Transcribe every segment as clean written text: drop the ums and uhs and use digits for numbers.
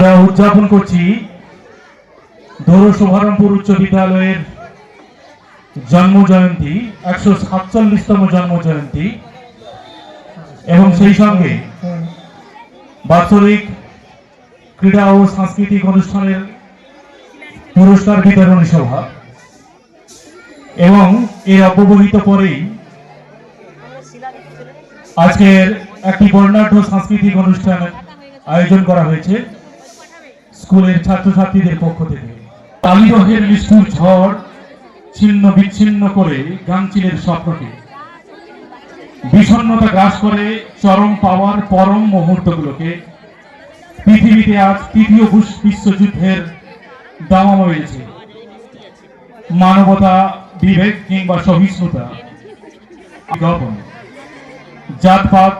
আমরা উদযাপন করছি দৌড় শুভারম্ভপুর উচ্চ বিদ্যালয়ের জন্ম জয়ন্তী 147তম জন্ম জয়ন্তী এবং সেই সঙ্গে বাৎসরিক ক্রীড়া ও সাংস্কৃতিক অনুষ্ঠানের পুরস্কার বিতরণী সভা এবং এর অব্যবহিত পরেই আজকের একটি বর্ণাঢ্য সাংস্কৃতিক অনুষ্ঠানের আয়োজন করা হয়েছে স্কুলের ছাত্রছাত্রীদের পক্ষ থেকে। কালীরহের নিষ্ঠুর ঝড় ছিন্ন বিচ্ছিন্ন করে গাংচিলের স্বপ্নকে বিষণ্ণতা গ্রাস করে চরম পাওয়ার পরম মুহূর্তগুলোকে পৃথিবীতে আজ তৃতীয় বিশ্বযুদ্ধের দামামা রয়েছে। মানবতা, বিবেক কিংবা সহিষ্ণুতা, জাতপাত,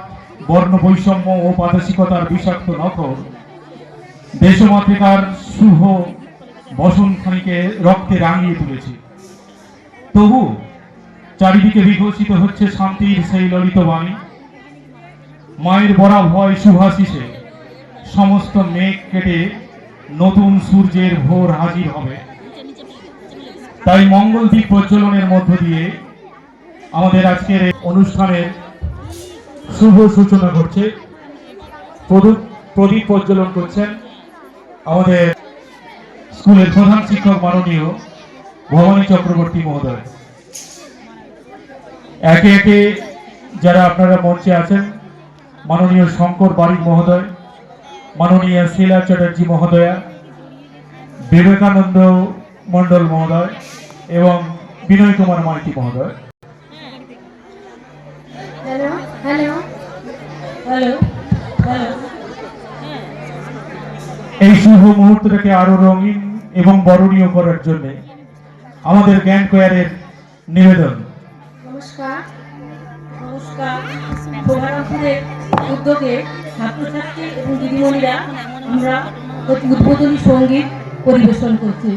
বর্ণ বৈষম্য ও প্রাদেশিকতার বিষাক্ত নখর দেশমাতৃকার শুভ বসনখানিকে রক্তে রাঙিয়ে তুলেছে। তবু চারিদিকে বিঘোষিত হচ্ছে শান্তির সেই ললিত বাণী। মায়ের বরা ভয় শুভাশিসে সমস্ত মেঘ কেটে নতুন সূর্যের ভোর হাজির হবে। তাই মঙ্গল দ্বীপ প্রজ্বলনের মধ্য দিয়ে আমাদের আজকের অনুষ্ঠানের শুভ সূচনা করছে। প্রদীপ প্রজ্বলন করছেন আমাদের স্কুলের প্রধান শিক্ষক মাননীয় ভবানী চক্রবর্তী মহোদয়। একে একে যারা আপনারা মঞ্চে আছেন, মাননীয় শঙ্কর বারিক মহোদয়, মাননীয় শিলা চ্যাটার্জি মহোদয়া, বিবেকানন্দ মন্ডল মহোদয় এবং বিনয় কুমার মাইতি মহোদয়। এই শুভ মুহূর্তটাকে আরো রঙিন এবং বরণীয় করার জন্য আমাদের জ্ঞান কোয়ারের নিবেদন। নমস্কার। শুভারম্ভপুরের উদ্যোগে ছাত্রছাত্রী এবং দিদিমণিরা আমরা উদ্বোধনী সঙ্গীত পরিবেশন করছি।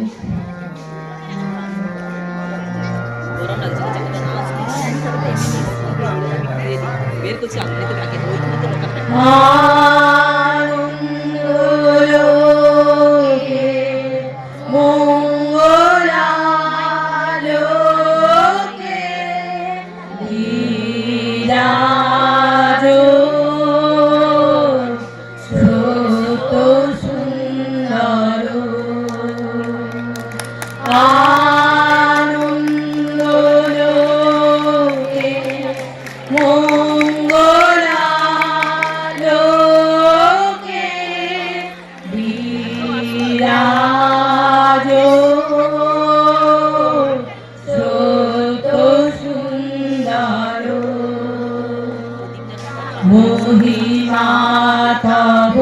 মহিমাতব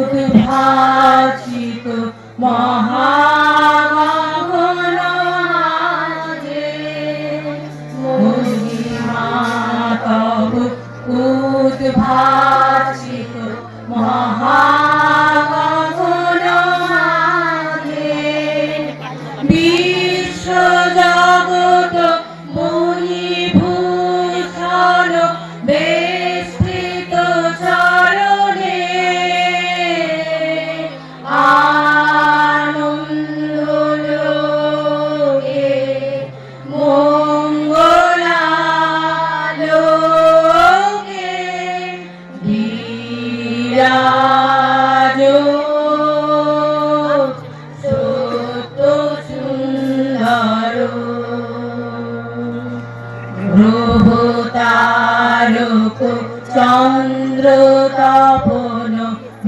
উদ্ভাসিত মহাগণাজে, মহিমাতব উদ্ভাসিত মহাগণাজে, বিশ্বজগৎ মণিভূষণ গ্রহতারক চন্দ্র তপন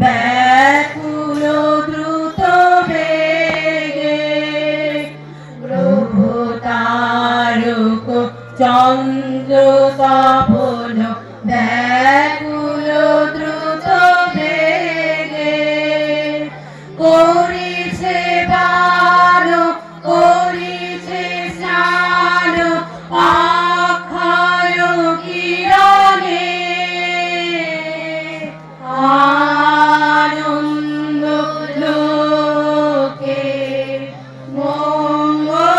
ব্যাকুল দ্রুত বেগে, গ্রহতারক চন্দ্র তপন ব্যাকুল দ্রুত বেগে, করিছে বান করিছে স্নান অক্ষয় কিরণে, আনন্দ লোকে মঙ্গলালোকে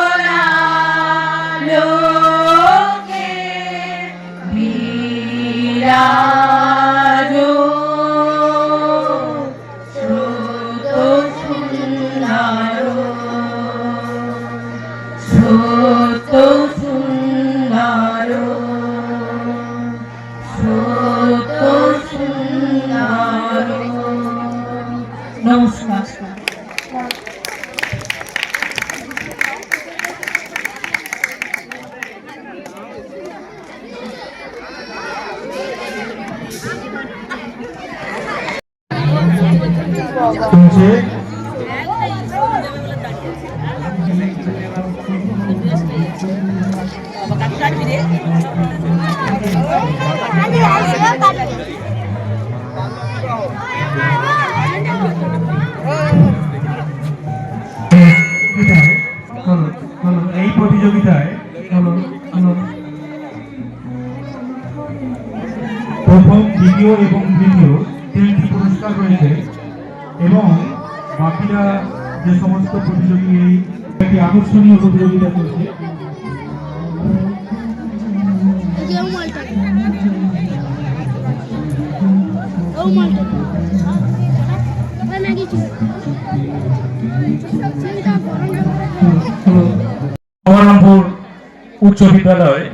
নমস্কার। শুনছে এই প্রতিযোগিতায় প্রথম, দ্বিতীয় এবং তৃতীয় 3টি পুরস্কার রয়েছে এবং বাকিরা যে সমস্ত প্রতিযোগী এই একটি আকর্ষণীয় প্রতিযোগিতা চলছে। বহরমপুর উচ্চ বিদ্যালয়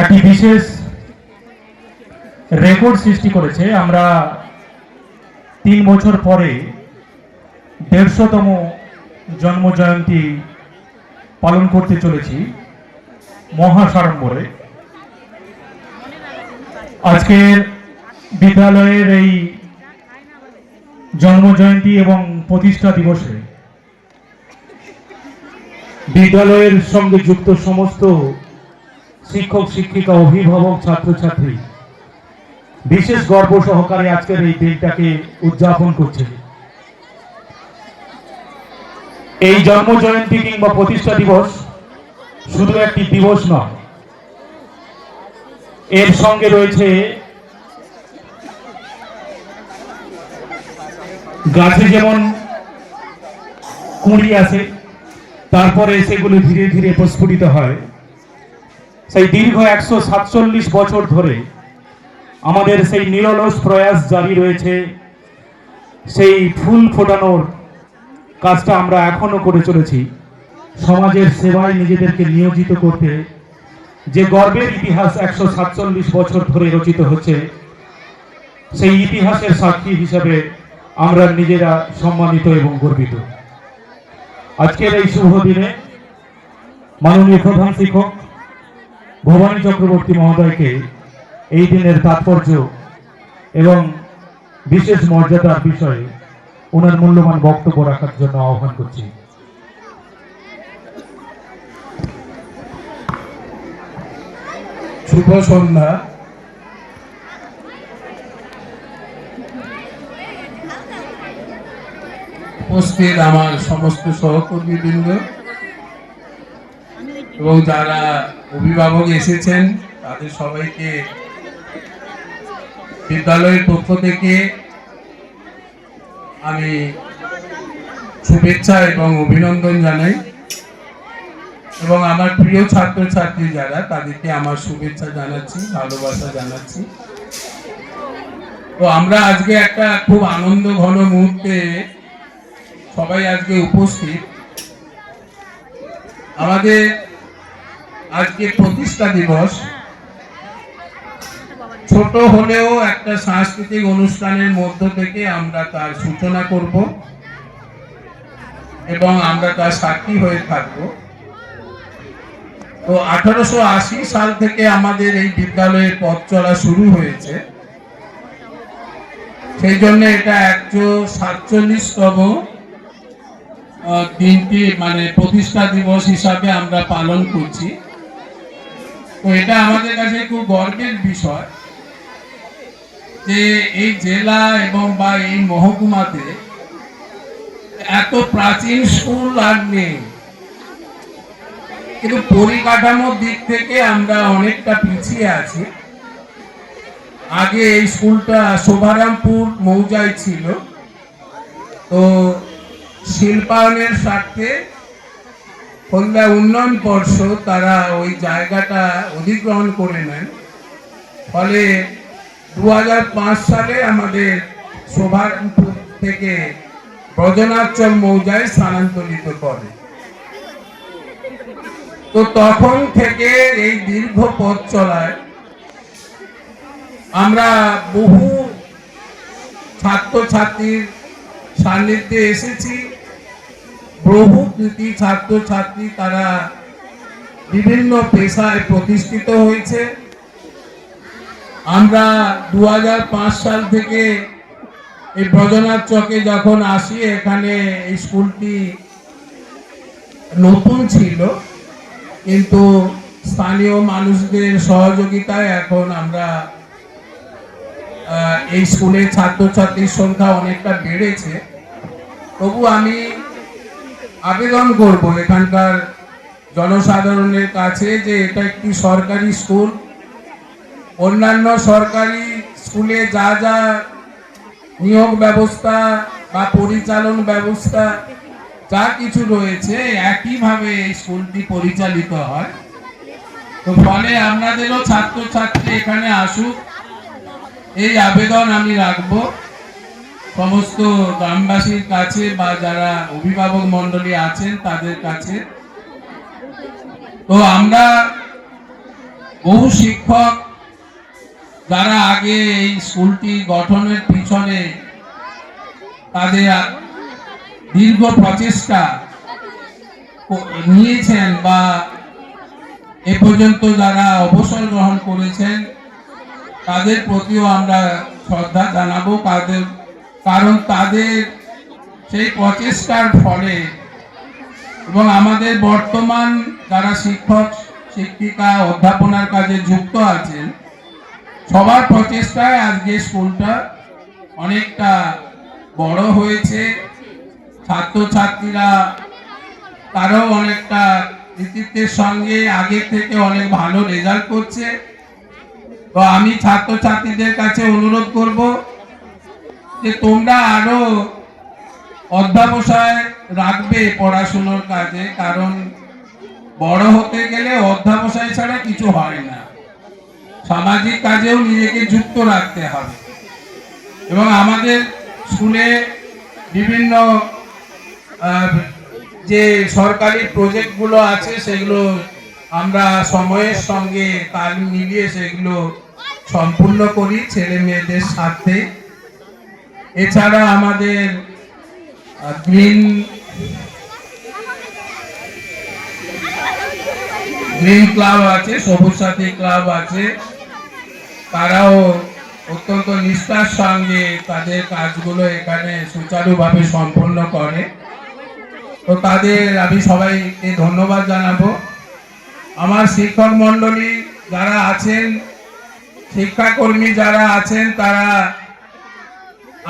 একটি বিশেষ রেকর্ড সৃষ্টি করেছে। আমরা 3 বছর পরে 150তম জন্মজয়ন্তী পালন করতে চলেছি মহাসাড়ম্বরে। আজকের বিদ্যালয়ের এই জন্মজয়ন্তী এবং প্রতিষ্ঠা দিবসে বিদ্যালয়ের সঙ্গে যুক্ত সমস্ত শিক্ষক শিক্ষিকা, অভিভাবক, ছাত্রছাত্রী বিশেষ গর্ব সহকারে আজকের এই দিনটাকে উদযাপন করছে। এই জন্মজয়ন্তী কিংবা প্রতিষ্ঠা দিবস শুধু একটি দিবস নয়, এর সঙ্গে রয়েছে গাছে যেমন কুঁড়ি আসে, তারপরে সেগুলো ধীরে ধীরে প্রস্ফুটিত হয়। সেই দীর্ঘ 147 বছর ধরে আমাদের সেই নিরলস প্রয়াস জারি রয়েছে। সেই ফুল ফোটানোর কাজটা আমরা এখনো করে চলেছি। সমাজের সেবায় নিজেদেরকে নিয়োজিত করতে যে গর্বের ইতিহাস 147 বছর ধরে রচিত হচ্ছে, সেই ইতিহাসের সাক্ষী হিসেবে আমরা নিজেরা সম্মানিত এবং গর্বিত। আজকের এই শুভ দিনে মাননীয় প্রধান শিক্ষক ভবানী চক্রবর্তী মহোদয়কে এই দিনের তাৎপর্য এবং বিশেষ মর্যাদার বিষয়ে ওনার মূল্যবান বক্তব্য রাখার জন্য আহ্বান করছি। শুভ সন্ধ্যা। উপস্থিত আমার সমস্ত সহকর্মীবৃন্দ এবং যারা অভিভাবক এসেছেন, তাদের সবাইকে বিদ্যালয়ের পক্ষ থেকে আমি শুভেচ্ছা এবং অভিনন্দন জানাই এবং আমার প্রিয় ছাত্রছাত্রী যারা, তাদেরকে আমার শুভেচ্ছা জানাচ্ছি, ভালোবাসা জানাচ্ছি। তো আমরা আজকে একটা খুব আনন্দ ঘন মুহূর্তে সবাই আজকে উপস্থিত। আমাদের আজকে প্রতিষ্ঠা দিবস, ছোট হলেও একটা সাংস্কৃতিক অনুষ্ঠানের মধ্য থেকে আমরা তার সূচনা করব এবং আমরা তার সাক্ষী হয়ে থাকব। তো 1880 সাল থেকে আমাদের এই বিদ্যালয়ের পথ চলা শুরু হয়েছে। সেই জন্য এটা 147তম দিনটি মানে প্রতিষ্ঠা দিবস হিসাবে আমরা পালন করছি। তো এটা আমাদের কাছে খুব গর্বের বিষয় যে এই জেলা এবং বা এই মহকুমাতে এত প্রাচীন স্কুল আর নেই, কিন্তু পরিকাঠামোর দিক থেকে আমরা অনেকটা পিছিয়ে আছি। আগে এই স্কুলটা শোভারামপুর মৌজায় ছিল। তো শিল্পায়নের স্বার্থে হলদা উন্নয়ন পর্ষদ তারা ওই জায়গাটা অধিগ্রহণ করে নেন। ফলে 2005 সালে আমাদের শোভারামপুর থেকে ব্রজনাচল মৌজায় স্থানান্তরিত করে। তো তখন থেকে এই দীর্ঘ পথ চলায় আমরা বহু ছাত্রছাত্রীর সান্নিধ্যে এসেছি। বহু কৃতি ছাত্রছাত্রী তারা বিভিন্ন পেশায় প্রতিষ্ঠিত হয়েছে। আমরা 2005 সাল থেকে এই ব্রজনাথ চকে যখন আসি, এখানে এই স্কুলটি নতুন ছিল, কিন্তু স্থানীয় মানুষদের সহযোগিতায় এখন আমরা এই স্কুলের ছাত্রছাত্রীর সংখ্যা অনেকটা বেড়েছে। তবু আমি আবেদন করব এখানকার জনসাধারণের কাছে যে এটা একটি সরকারি স্কুল। অন্যান্য সরকারি স্কুলে যা যা নিয়োগ ব্যবস্থা বা পরিচালন ব্যবস্থা যা কিছু রয়েছে, একইভাবে এই স্কুলটি পরিচালিত হয়। তো ফলে আপনাদেরও ছাত্রছাত্রী এখানে আসুক, এই আবেদন আমি রাখবো সমস্ত গ্রামবাসীর কাছে বা যারা অভিভাবক মণ্ডলী আছেন তাদের কাছে। তো আমরা বহু শিক্ষক যারা আগে এই স্কুলটি গঠনের পিছনে তাদের দীর্ঘ প্রচেষ্টা নিয়েছেন বা এ পর্যন্ত যারা অবসর গ্রহণ করেছেন, তাদের প্রতিও আমরা শ্রদ্ধা জানাবো। কারণ তাদের সেই প্রচেষ্টার ফলে এবং আমাদের বর্তমান যারা শিক্ষক শিক্ষিকা অধ্যাপনার কাজে যুক্ত আছেন, সবার প্রচেষ্টায় আজকে স্কুলটা অনেকটা বড় হয়েছে। ছাত্রছাত্রীরা তারাও অনেকটা কৃতিত্বের সঙ্গে আগের থেকে অনেক ভালো রেজাল্ট করছে। তো আমি ছাত্রছাত্রীদের কাছে অনুরোধ করব যে তোমরা আরো অধ্যাবসায় রাখবে পড়াশোনার কাজে, কারণ বড় হতে গেলে অধ্যাবসায় ছাড়া কিছু হয় না। সামাজিক কাজেও নিজেকে যুক্ত রাখতে হবে এবং আমাদের স্কুলে বিভিন্ন যে সরকারি প্রজেক্টগুলো আছে সেগুলো আমরা সময়ের সঙ্গে তাল মিলিয়ে সেগুলো সম্পূর্ণ করি ছেলে মেয়েদের সাথে। এছাড়া আমাদের গ্রিন ক্লাব আছে, সবুজ সাথী ক্লাব আছে, তারাও অত্যন্ত নিষ্ঠার সঙ্গে তাদের কাজগুলো এখানে সুচারুভাবে সম্পন্ন করে। তো তাদের আমি সবাইকে ধন্যবাদ জানাবো। আমার শিক্ষক মণ্ডলী যারা আছেন, শিক্ষাকর্মী যারা আছেন, তারা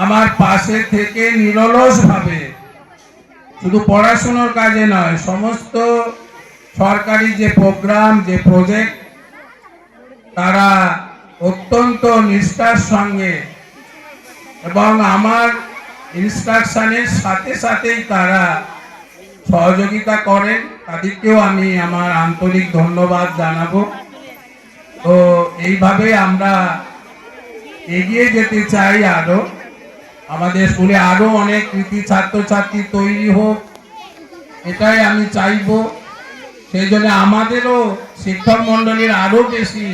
আমার পাশে থেকে নিরলসভাবে শুধু পড়াশোনার কাজে নয়, সমস্ত সরকারি যে প্রোগ্রাম যে প্রজেক্ট তারা অত্যন্ত নিষ্ঠার সঙ্গে এবং আমার ইনস্ট্রাকশনের সাথে সাথেই তারা সহযোগিতা করেন। তাদেরকেও আমি আমার আন্তরিক ধন্যবাদ জানাবো। তো এইভাবে আমরা এগিয়ে যেতে চাই। আরো আমাদের স্কুলে আরো অনেক কৃতি ছাত্রছাত্রী তৈরি হোক, এটাই আমি চাইবো। সেই জন্য আমাদেরও শিক্ষক মণ্ডলীর আরো বেশি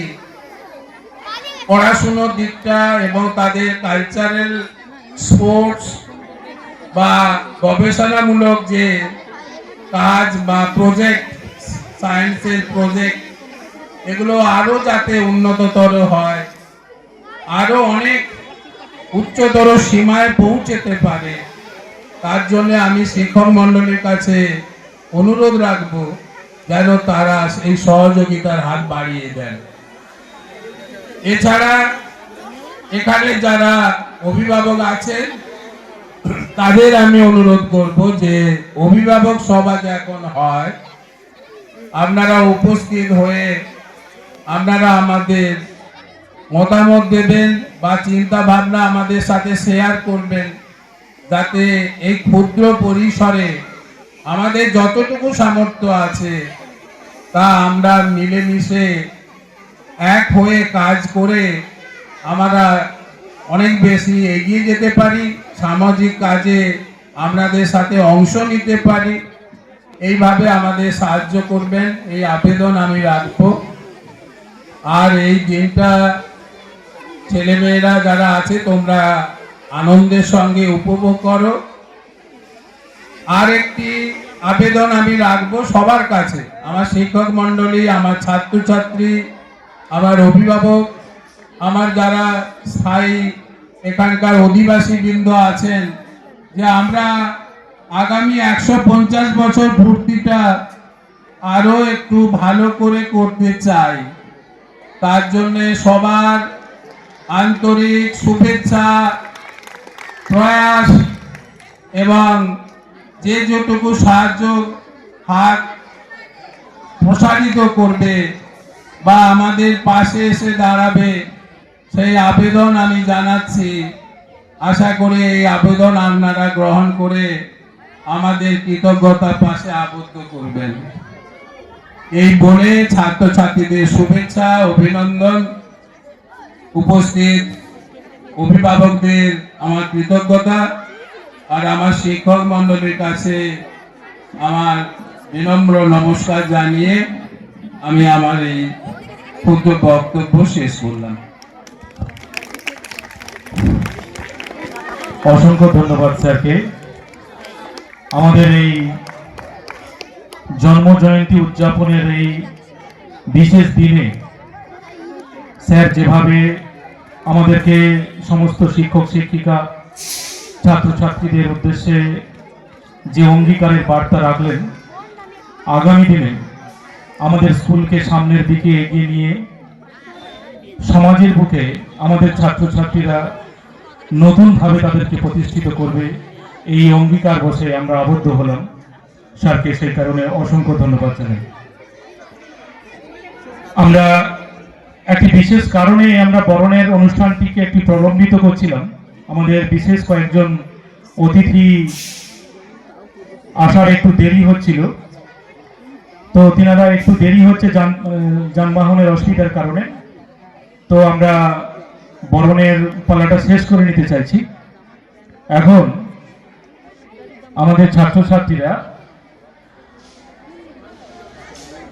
পড়াশুনোর দিকটা এবং তাদের কালচারাল স্পোর্টস বা গবেষণামূলক যে কাজ বা প্রজেক্ট, সায়েন্সের প্রজেক্ট, এগুলো আরো যাতে উন্নততর হয়, আরো অনেক উচ্চতর সীমায় পৌঁছতে পারে, তার জন্য আমি শিক্ষক মণ্ডলীর কাছে অনুরোধ রাখবো যেন তারা এই সহযোগিতার হাত বাড়িয়ে দেন। এছাড়া এখানে যারা অভিভাবক আছেন তাদের আমি অনুরোধ করব যে অভিভাবক সভা এখন হয়, আপনারা উপস্থিত হয়ে আপনারা আমাদের মতামত দেবেন বা চিন্তা ভাবনা আমাদের সাথে শেয়ার করবেন, যাতে এই ক্ষুদ্র পরিসরে আমাদের যতটুকু সামর্থ্য আছে তা আমরা মিলেমিশে এক হয়ে কাজ করে আমরা অনেক বেশি এগিয়ে যেতে পারি, সামাজিক কাজে আপনাদের সাথে অংশ নিতে পারি। এইভাবে আমাদের সাহায্য করবেন, এই আবেদন আমি রাখবো। আর এই দিনটা ছেলেমেয়েরা যারা আছে তোমরা আনন্দের সঙ্গে উপভোগ করো। আর একটি আবেদন আমি রাখবো সবার কাছে, আমার শিক্ষক মণ্ডলী, আমার ছাত্রছাত্রী, আমার অভিভাবক, আমার যারা স্থায়ী এখানকার অধিবাসী বৃন্দ আছেন, যে আমরা আগামী 150 বছর পূর্তিটা আরো একটু ভালো করে করতে চাই। তার জন্য সবার আন্তরিক শুভেচ্ছা, প্রয়াস এবং যে যেটুকু সাহায্য হাত প্রসারিত করবে বা আমাদের পাশে এসে দাঁড়াবে, সেই আবেদন আমি জানাচ্ছি। আশা করি এই আবেদন আপনারা গ্রহণ করে আমাদের কৃতজ্ঞতার পাশে আবদ্ধ করবেন। এই বলে ছাত্রছাত্রীদের শুভেচ্ছা, অভিনন্দন, উপস্থিত অভিভাবকদের আমার কৃতজ্ঞতা, আর আমার শিক্ষক মণ্ডলীর কাছে আমার বিনম্র নমস্কার জানিয়ে আমি আমার এই ক্ষুদ্র বক্তব্য শেষ করলাম। অসংখ্য ধন্যবাদ স্যারকে। আমাদের এই জন্ম জয়ন্তী উদযাপনের এই বিশেষ দিনে স্যার যেভাবে আমাদেরকে সমস্ত শিক্ষক শিক্ষিকা ছাত্রছাত্রীদের উদ্দেশ্যে যে অঙ্গীকারের বার্তা রাখলেন, আগামী দিনে আমাদের স্কুলকে সামনের দিকে এগিয়ে নিয়ে সমাজের বুকে আমাদের ছাত্রছাত্রীরা নতুনভাবে তাদেরকে প্রতিষ্ঠিত করবে, এই অঙ্গীকার বসে আমরা আবদ্ধ হলাম। স্যারকে সেই কারণে অসংখ্য ধন্যবাদ জানাই। আমরা একটি বিশেষ কারণে আমরা বরণের অনুষ্ঠানটিকে একটি প্রলম্বিত করছিলাম। আমাদের বিশেষ কয়েকজন অতিথি আসার একটু দেরি হচ্ছিল, তো তিনারা একটু দেরি হচ্ছে যানবাহনের অসুবিধার কারণে। তো আমরা বরণের পালাটা শেষ করে নিতে চাইছি। এখন আমাদের ছাত্রছাত্রীরা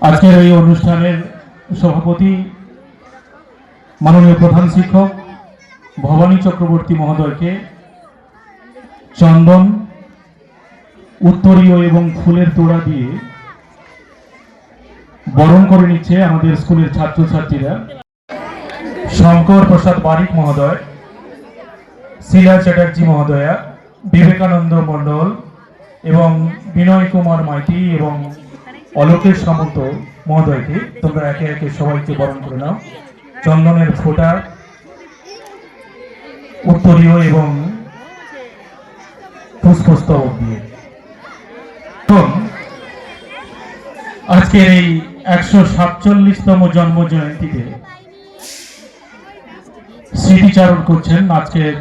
আজকের এই অনুষ্ঠানের সভাপতি মাননীয় প্রধান শিক্ষক ভবানী চক্রবর্তী মহোদয়কে চন্দন, উত্তরীয় এবং ফুলের তোড়া দিয়ে বরণ করে নিচ্ছে আমাদের স্কুলের ছাত্রছাত্রীরা। শঙ্কর প্রসাদ বারিক মহোদয়, শিলা চ্যাটার্জি মহোদয়া, বিবেকানন্দ মণ্ডল এবং বিনয় কুমার মাইতি এবং অলোকেশ সামন্ত মহোদয়কে তোমরা একে একে সবাইকে বরণ করে নাও চন্দনের ফোঁটা, উত্তরীয় এবং পুষ্পস্তবক দিয়ে। আজকের এই 147তম জন্ম জয়ন্তীতে স্মৃতিচারণ করছেন আজকের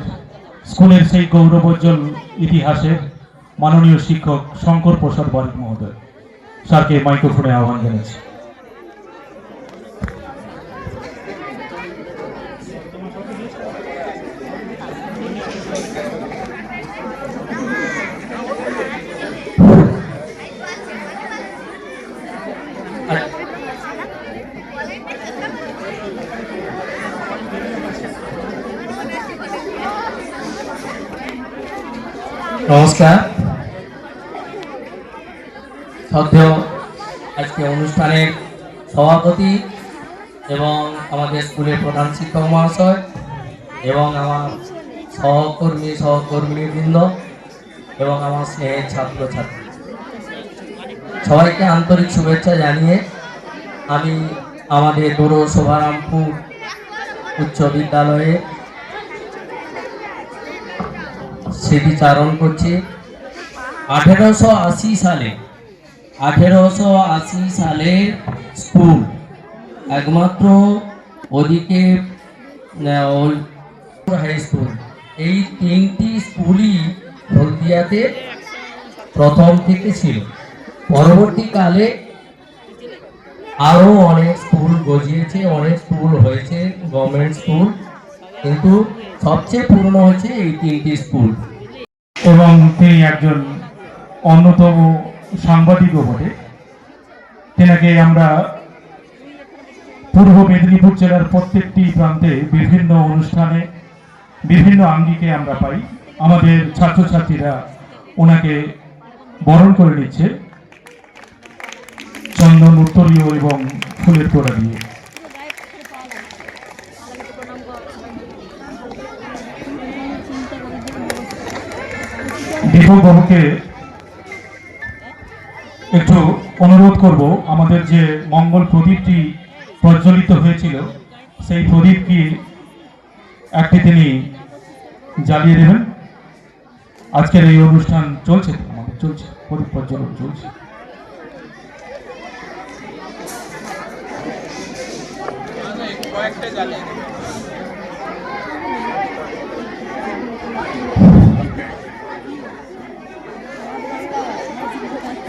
স্কুলের সেই গৌরবোজ্জ্বল ইতিহাসের মাননীয় শিক্ষক শঙ্কর প্রসাদ বারিক মহোদয়। স্যারকে মাইক্রোফোনে আহ্বান জানাচ্ছি। নমস্কার। শ্রদ্ধেয় আজকে অনুষ্ঠানের সভাপতি এবং আমাদের স্কুলের প্রধান শিক্ষক মহাশয় এবং আমার সহকর্মীবৃন্দ এবং আমার স্নেহের ছাত্রছাত্রী, সবাইকে আন্তরিক শুভেচ্ছা জানিয়ে আমি আমাদের দৌড় শোভারামপুর উচ্চ বিদ্যালয়ে স্মৃতিচারণ করছি। 1880 সালের স্কুল, একমাত্র ওদিকে হাই স্কুল, এই তিনটি স্কুলই হলদিয়াতে প্রথম থেকে ছিল। পরবর্তীকালে আরও অনেক স্কুল গজিয়েছে, অনেক স্কুল হয়েছে গভর্নমেন্ট স্কুল, কিন্তু সবচেয়ে পুরনো হচ্ছে এই তিনটি স্কুল। এবং তিনি একজন অন্যতম সাংবাদিকও বটে। তেনাকে আমরা পূর্ব মেদিনীপুর জেলার প্রত্যেকটি প্রান্তে বিভিন্ন অনুষ্ঠানে বিভিন্ন আঙ্গিকে আমরা পাই। আমাদের ছাত্রছাত্রীরা ওনাকে বরণ করে নিচ্ছে চন্দন উত্তরীয় এবং ফুলের তোড়া দিয়ে। দীপক বাবুকে একটু অনুরোধ করব, আমাদের যে মঙ্গল প্রদীপটি প্রজ্বলিত হয়েছিল সেই প্রদীপটি একটি তিনি জ্বালিয়ে দেবেন। আজকের এই অনুষ্ঠান চলছে, আমাদের চলছে, প্রদীপ প্রজ্বলন চলছে।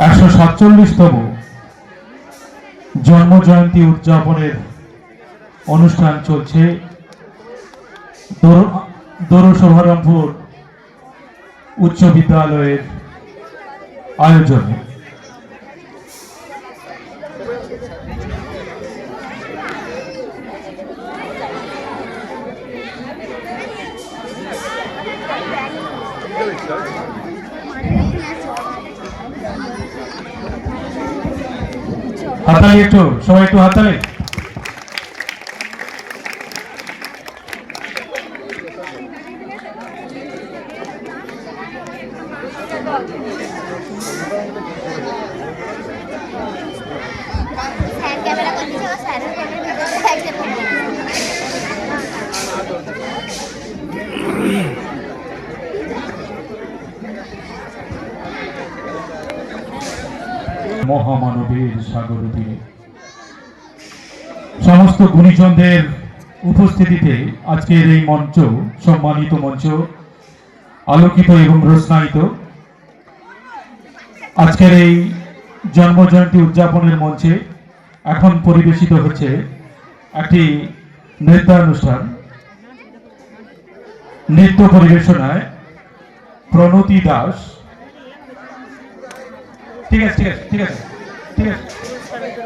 একশো 47তম জন্ম জয়ন্তী উদযাপনের অনুষ্ঠান চলছে দৌড়শোভারামপুর উচ্চ বিদ্যালয়ের আয়োজনে। হাততালি একটু, সবাই একটু হাততালি। ক্যামেরা করতেছে ও স্যার মহামানবের সাগর তীরে সমস্ত গুণীজনদের উপস্থিতিতে আজকের এই মঞ্চ, সম্মানিত মঞ্চ, আলোকিত এবং রোশনায়িত। আজকের এই জন্মজয়ন্তী উদযাপনের মঞ্চে এখন পরিবেশিত হচ্ছে একটি নৃত্যানুষ্ঠান। নৃত্য পরিবেশনায় প্রণতি দাস। ঠিক আছে, ঠিক আছে, ঠিক আছে, ঠিক আছে,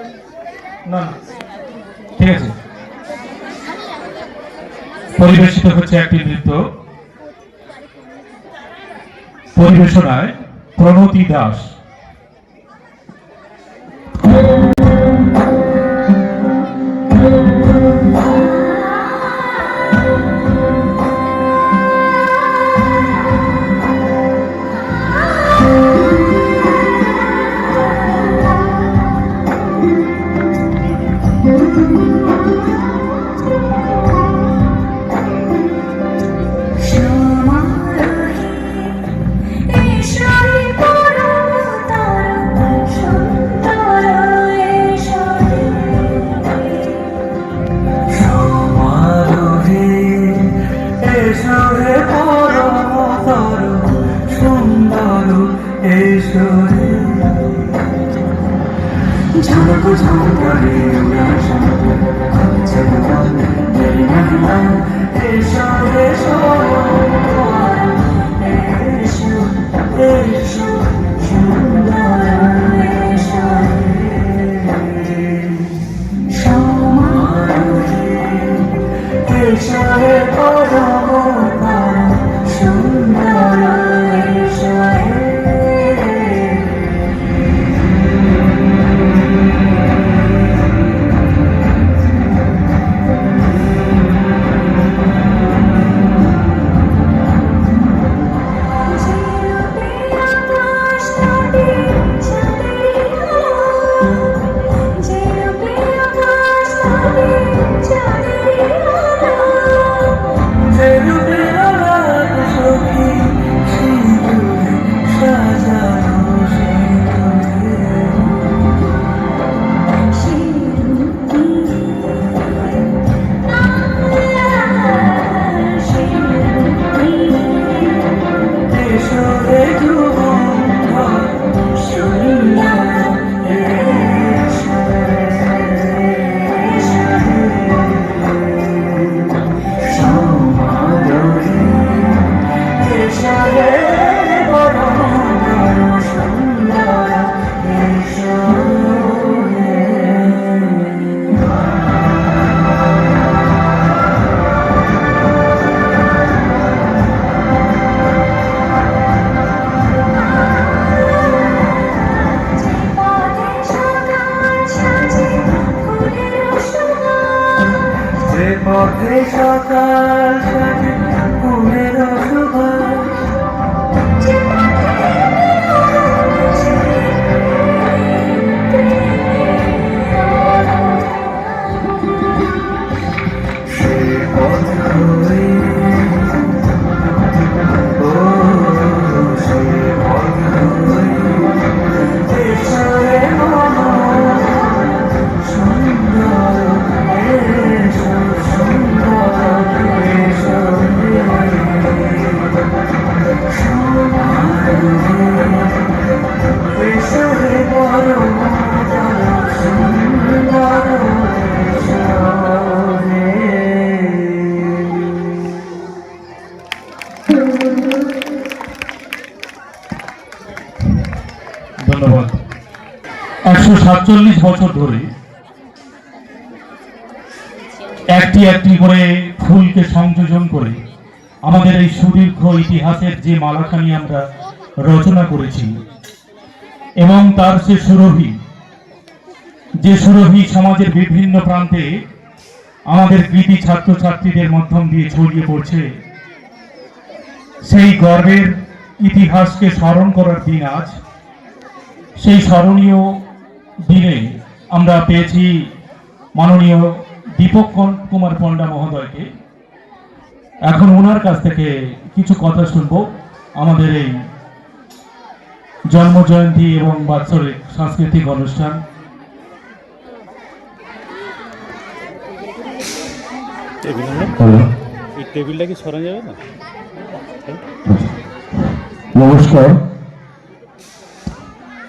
না না, ঠিক আছে। পরিবেশিত হচ্ছে একটি নৃত্য, পরিবেশনায় প্রণতি দাস। ধন্যবাদ। 147 বছর ধরে একটি একটি করে ফুলকে সংযোজন করে আমাদের এই সুদীর্ঘ ইতিহাসের যে মালাখানি আমরা রচনা করেছি এবং তার যে সুরভি সমাজের বিভিন্ন প্রান্তে আমাদের কৃতি ছাত্রছাত্রীদের মাধ্যম দিয়ে ছড়িয়ে পড়ছে, সেই গর্বের ইতিহাসকে স্মরণ করার দিন আজ। সেই স্মরণীয় দিনে আমরা পেয়েছি মাননীয় দীপক কুমার পণ্ডা মহোদয়কে। এখন ওনার কাছ থেকে কিছু কথা শুনবো আমাদের এই জন্ম জয়ন্তী এবং বাৎসরিক সাংস্কৃতিক অনুষ্ঠান। এই টেবিলটা কি সরানো যাবে না? নমস্কার।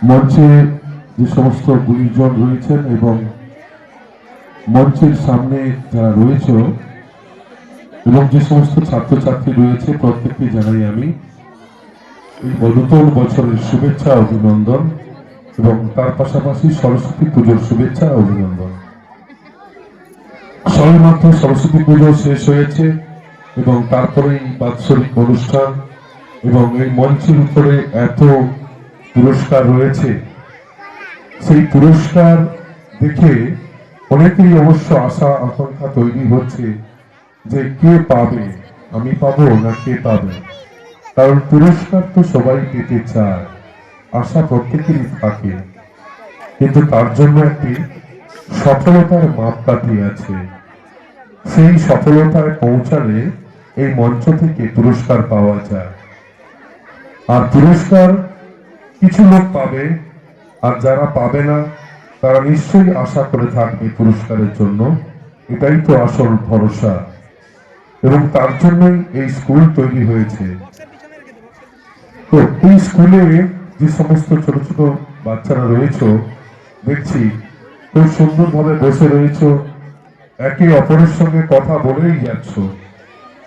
মঞ্চে যে সমস্ত গুণীজন রয়েছেন এবং মঞ্চের সামনে যারা রয়েছে এবং যে সমস্ত ছাত্রছাত্রী রয়েছে, প্রত্যেককে জানাই আমি এই নতুন বছরের শুভেচ্ছা অভিনন্দন এবং তার পাশাপাশি সরস্বতী পুজোর শুভেচ্ছা অভিনন্দন। সবেমাত্র সরস্বতী পুজো শেষ হয়েছে এবং তারপরেই বাৎসরিক অনুষ্ঠান এবং এই মঞ্চের উপরে এত পুরস্কার রয়েছে। সেই পুরস্কার দেখে অনেকেরই অবশ্য আশা আকাঙ্ক্ষা তৈরি হচ্ছে যে কে পাবে, আমি পাবো না কে পাবে। কারণ পুরস্কার তো সবাই পেতে চায়, আশা প্রত্যেকেরই থাকে, কিন্তু তার জন্য একটি সফলতার মাপকাঠি আছে। সেই সফলতায় পৌঁছালে এই মঞ্চ থেকে পুরস্কার পাওয়া যায়। আর পুরস্কার কিছু লোক পাবে, আর যারা পাবে না তারা নিশ্চয়ই আশা করে থাকবে পুরস্কারের জন্য। এটাই তো আসল ভরসা এবং তার জন্যই এই স্কুল তৈরি হয়েছে। তো এই স্কুলে যে সমস্ত ছোট ছোট বাচ্চারা রয়েছে, দেখছি খুব সুন্দরভাবে বসে রয়েছে, একে অপরের সঙ্গে কথা বলেই যাচ্ছ।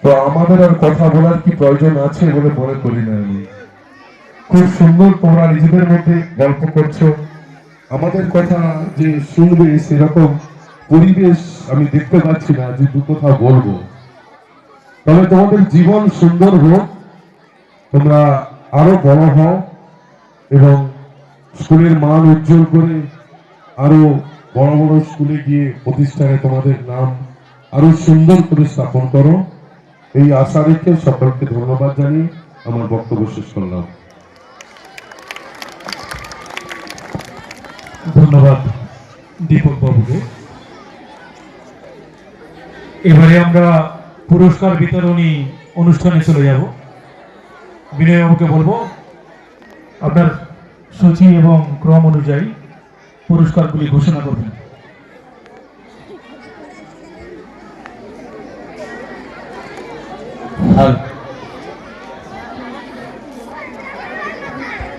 তো আমাদের আর কথা বলার কি প্রয়োজন আছে বলে মনে করি না আমি। খুব সুন্দর তোমরা নিজেদের মধ্যে গল্প করছো, আমাদের কথা যে শুনবে সেরকম পরিবেশ আমি দেখতে পাচ্ছি না যে দু কথা বলবো। তবে তোমাদের জীবন সুন্দর হোক, তোমরা আরো বড় হও এবং স্কুলের মান উজ্জ্বল করে আরো বড় বড় স্কুলে গিয়ে প্রতিষ্ঠানে তোমাদের নাম আরো সুন্দর করে স্থাপন করো। এই আশা রেখে সকলকে ধন্যবাদ জানিয়ে আমার বক্তব্য শেষ করলাম। ধন্যবাদ দীপক বাবুকে। এবারে আমরা পুরস্কার বিতরণী অনুষ্ঠানে চলে যাব। বিনয় বাবুকে বলবো আপনার সূচি এবং ক্রম অনুযায়ী পুরস্কারগুলি ঘোষণা করবেন।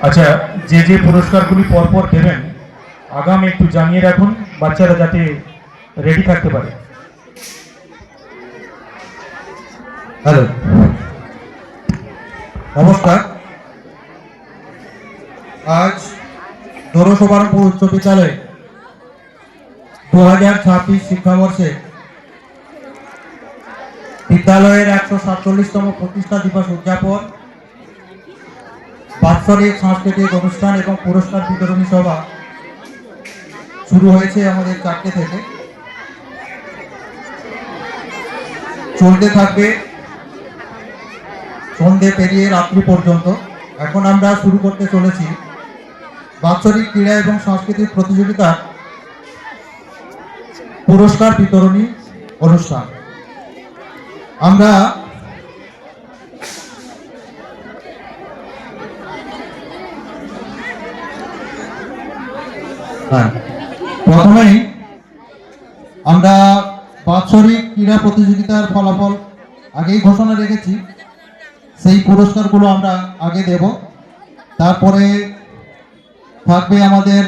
আচ্ছা, যে যে পুরস্কারগুলি পরপর দেবেন আগামী একটু জানিয়ে রাখুন, বাচ্চারা যাতে রেডি থাকতে পারে। হ্যালো, নমস্কার। আজ নরসোপারপুর উচ্চ বিদ্যালয়ে 2026 শিক্ষাবর্ষে বিদ্যালয়ের 147তম প্রতিষ্ঠা দিবস উদযাপন, বাৎসরিক সাংস্কৃতিক অনুষ্ঠান এবং পুরস্কার বিতরণী সভা শুরু হয়েছে আমাদের 4টে থেকে, চলতে থাকবে সন্ধে পেরিয়ে রাত্রি পর্যন্ত। এখন আমরা শুরু করতে চলেছি বাৎসরিক ক্রীড়া এবং সাংস্কৃতিক প্রতিযোগিতার পুরস্কার বিতরণী অনুষ্ঠান। আমরা প্রথমেই আমরা বাৎসরিক ক্রীড়া প্রতিযোগিতার ফলাফল আগেই ঘোষণা রেখেছি, সেই পুরস্কারগুলো আমরা আগে দেব। তারপরে থাকবে আমাদের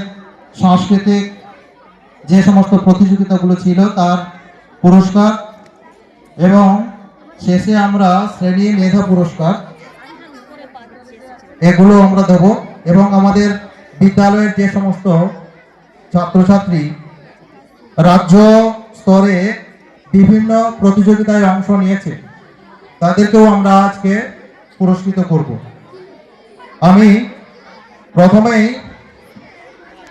সাংস্কৃতিক যে সমস্ত প্রতিযোগিতাগুলো ছিল তার পুরস্কার, এবং শেষে আমরা শ্রেণী মেধা পুরস্কার এগুলো আমরা দেব। এবং আমাদের বিদ্যালয়ের যে সমস্ত ছাত্রছাত্রী রাজ্য স্তরে বিভিন্ন প্রতিযোগিতায় অংশ নিয়েছে তাদেরকেও আমরা আজকে পুরস্কৃত করব। আমি প্রথমেই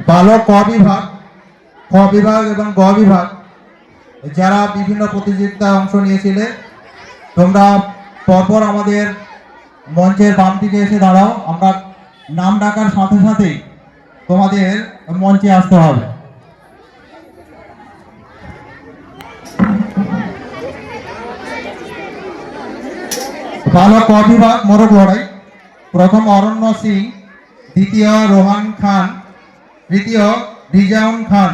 বালক ক বিভাগ, খ বিভাগ এবং গ বিভাগ যারা বিভিন্ন প্রতিযোগিতায় অংশ নিয়েছিলে তোমরা পরপর আমাদের মঞ্চের বাম দিকে এসে দাঁড়াও। আমরা নাম ডাকার সাথে সাথেই তোমাদের মঞ্চে আসতে হবে। বালক ক বিভাগ মোরগ লড়াই, প্রথম অরণ্য সিং, দ্বিতীয় রোহান খান, তৃতীয় রিজাউন খান।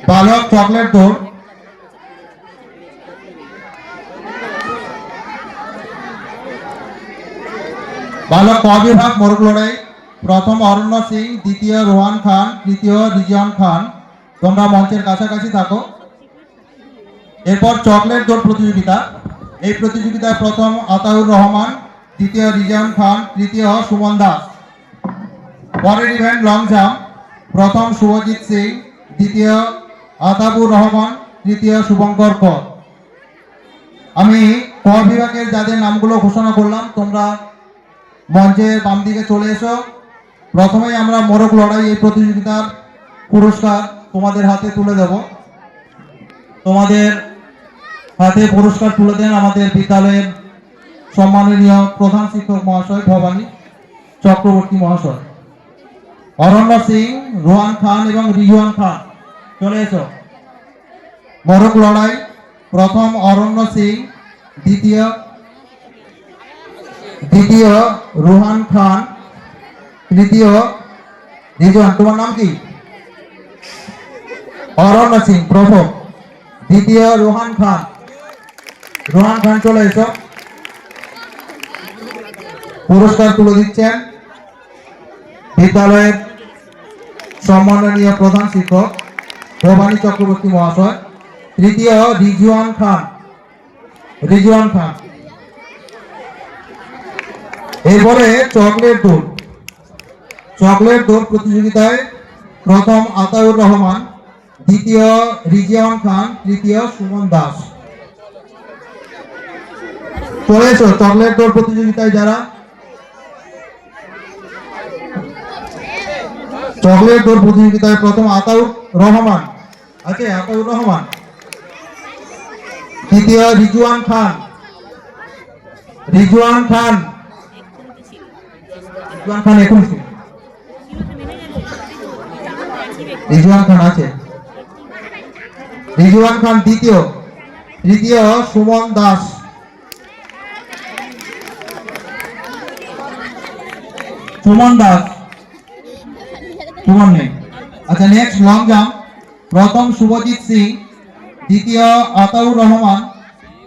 বালক চকলেট দৌড়, বালক ক বিভাগ মোরগ লড়াই, প্রথম অরণ্য সিং, দ্বিতীয় রোহান খান, তৃতীয় রিজাউন খান। তোমরা মঞ্চের কাছাকাছি থাকো। এরপর চকলেট দৌড় প্রতিযোগিতা। এই প্রতিযোগিতায় প্রথম আতাউর রহমান, দ্বিতীয় রিজাউন খান, তৃতীয় সুমন দাস। পরের ইভেন্ট লং জাম্প, প্রথম শুভজিৎ সিং, দ্বিতীয় আতাবুর রহমান, তৃতীয় শুভঙ্কর কর। আমি ক বিভাগের যাদের নামগুলো ঘোষণা করলাম তোমরা মঞ্চের বাম দিকে চলে এসো। প্রথমেই আমরা মোরগ লড়াই এই প্রতিযোগিতার পুরস্কার তোমাদের হাতে তুলে দেব। তোমাদের হাতে পুরস্কার তুলে দেন আমাদের বিদ্যালয়ের সম্মাননীয় প্রধান শিক্ষক মহাশয় ভবানী চক্রবর্তী মহাশয়। অরণ্য সিং, রোহান খান এবং রিজওয়ান খান চলে এসো। মোরগ লড়াই, প্রথম অরণ্য সিং, দ্বিতীয় রোহান খান, তৃতীয় রিজওয়ান। তোমার নাম কি? অরণ্য সিং প্রথম, দ্বিতীয় রোহান খান। রোহান খান চলে এসো। পুরস্কার তুলে দিচ্ছেন বিদ্যালয়ের সম্মাননীয় প্রধান শিক্ষক ভবানী চক্রবর্তী মহাশয়। তৃতীয় রিজওয়ান খান। এরপরে চকলেট দৌড় প্রতিযোগিতায় প্রথম আতাউর রহমান, দ্বিতীয় রিজওয়ান খান, তৃতীয় সুমন দাস। চলে এসো চকলেট দৌড় প্রতিযোগিতায় যারা। চকলেট দৌড় প্রতিযোগিতায় প্রথম আতাউর রহমান, দ্বিতীয় রিজওয়ান খান এখন রিজওয়ান খান আছে। রিজওয়ান খান দ্বিতীয়, তৃতীয় সুমন দাস। সুমন নেই। আচ্ছা, নেক্সট লং জাম্প, প্রথম শুভজিৎ সিং, দ্বিতীয় আতাউর রহমান,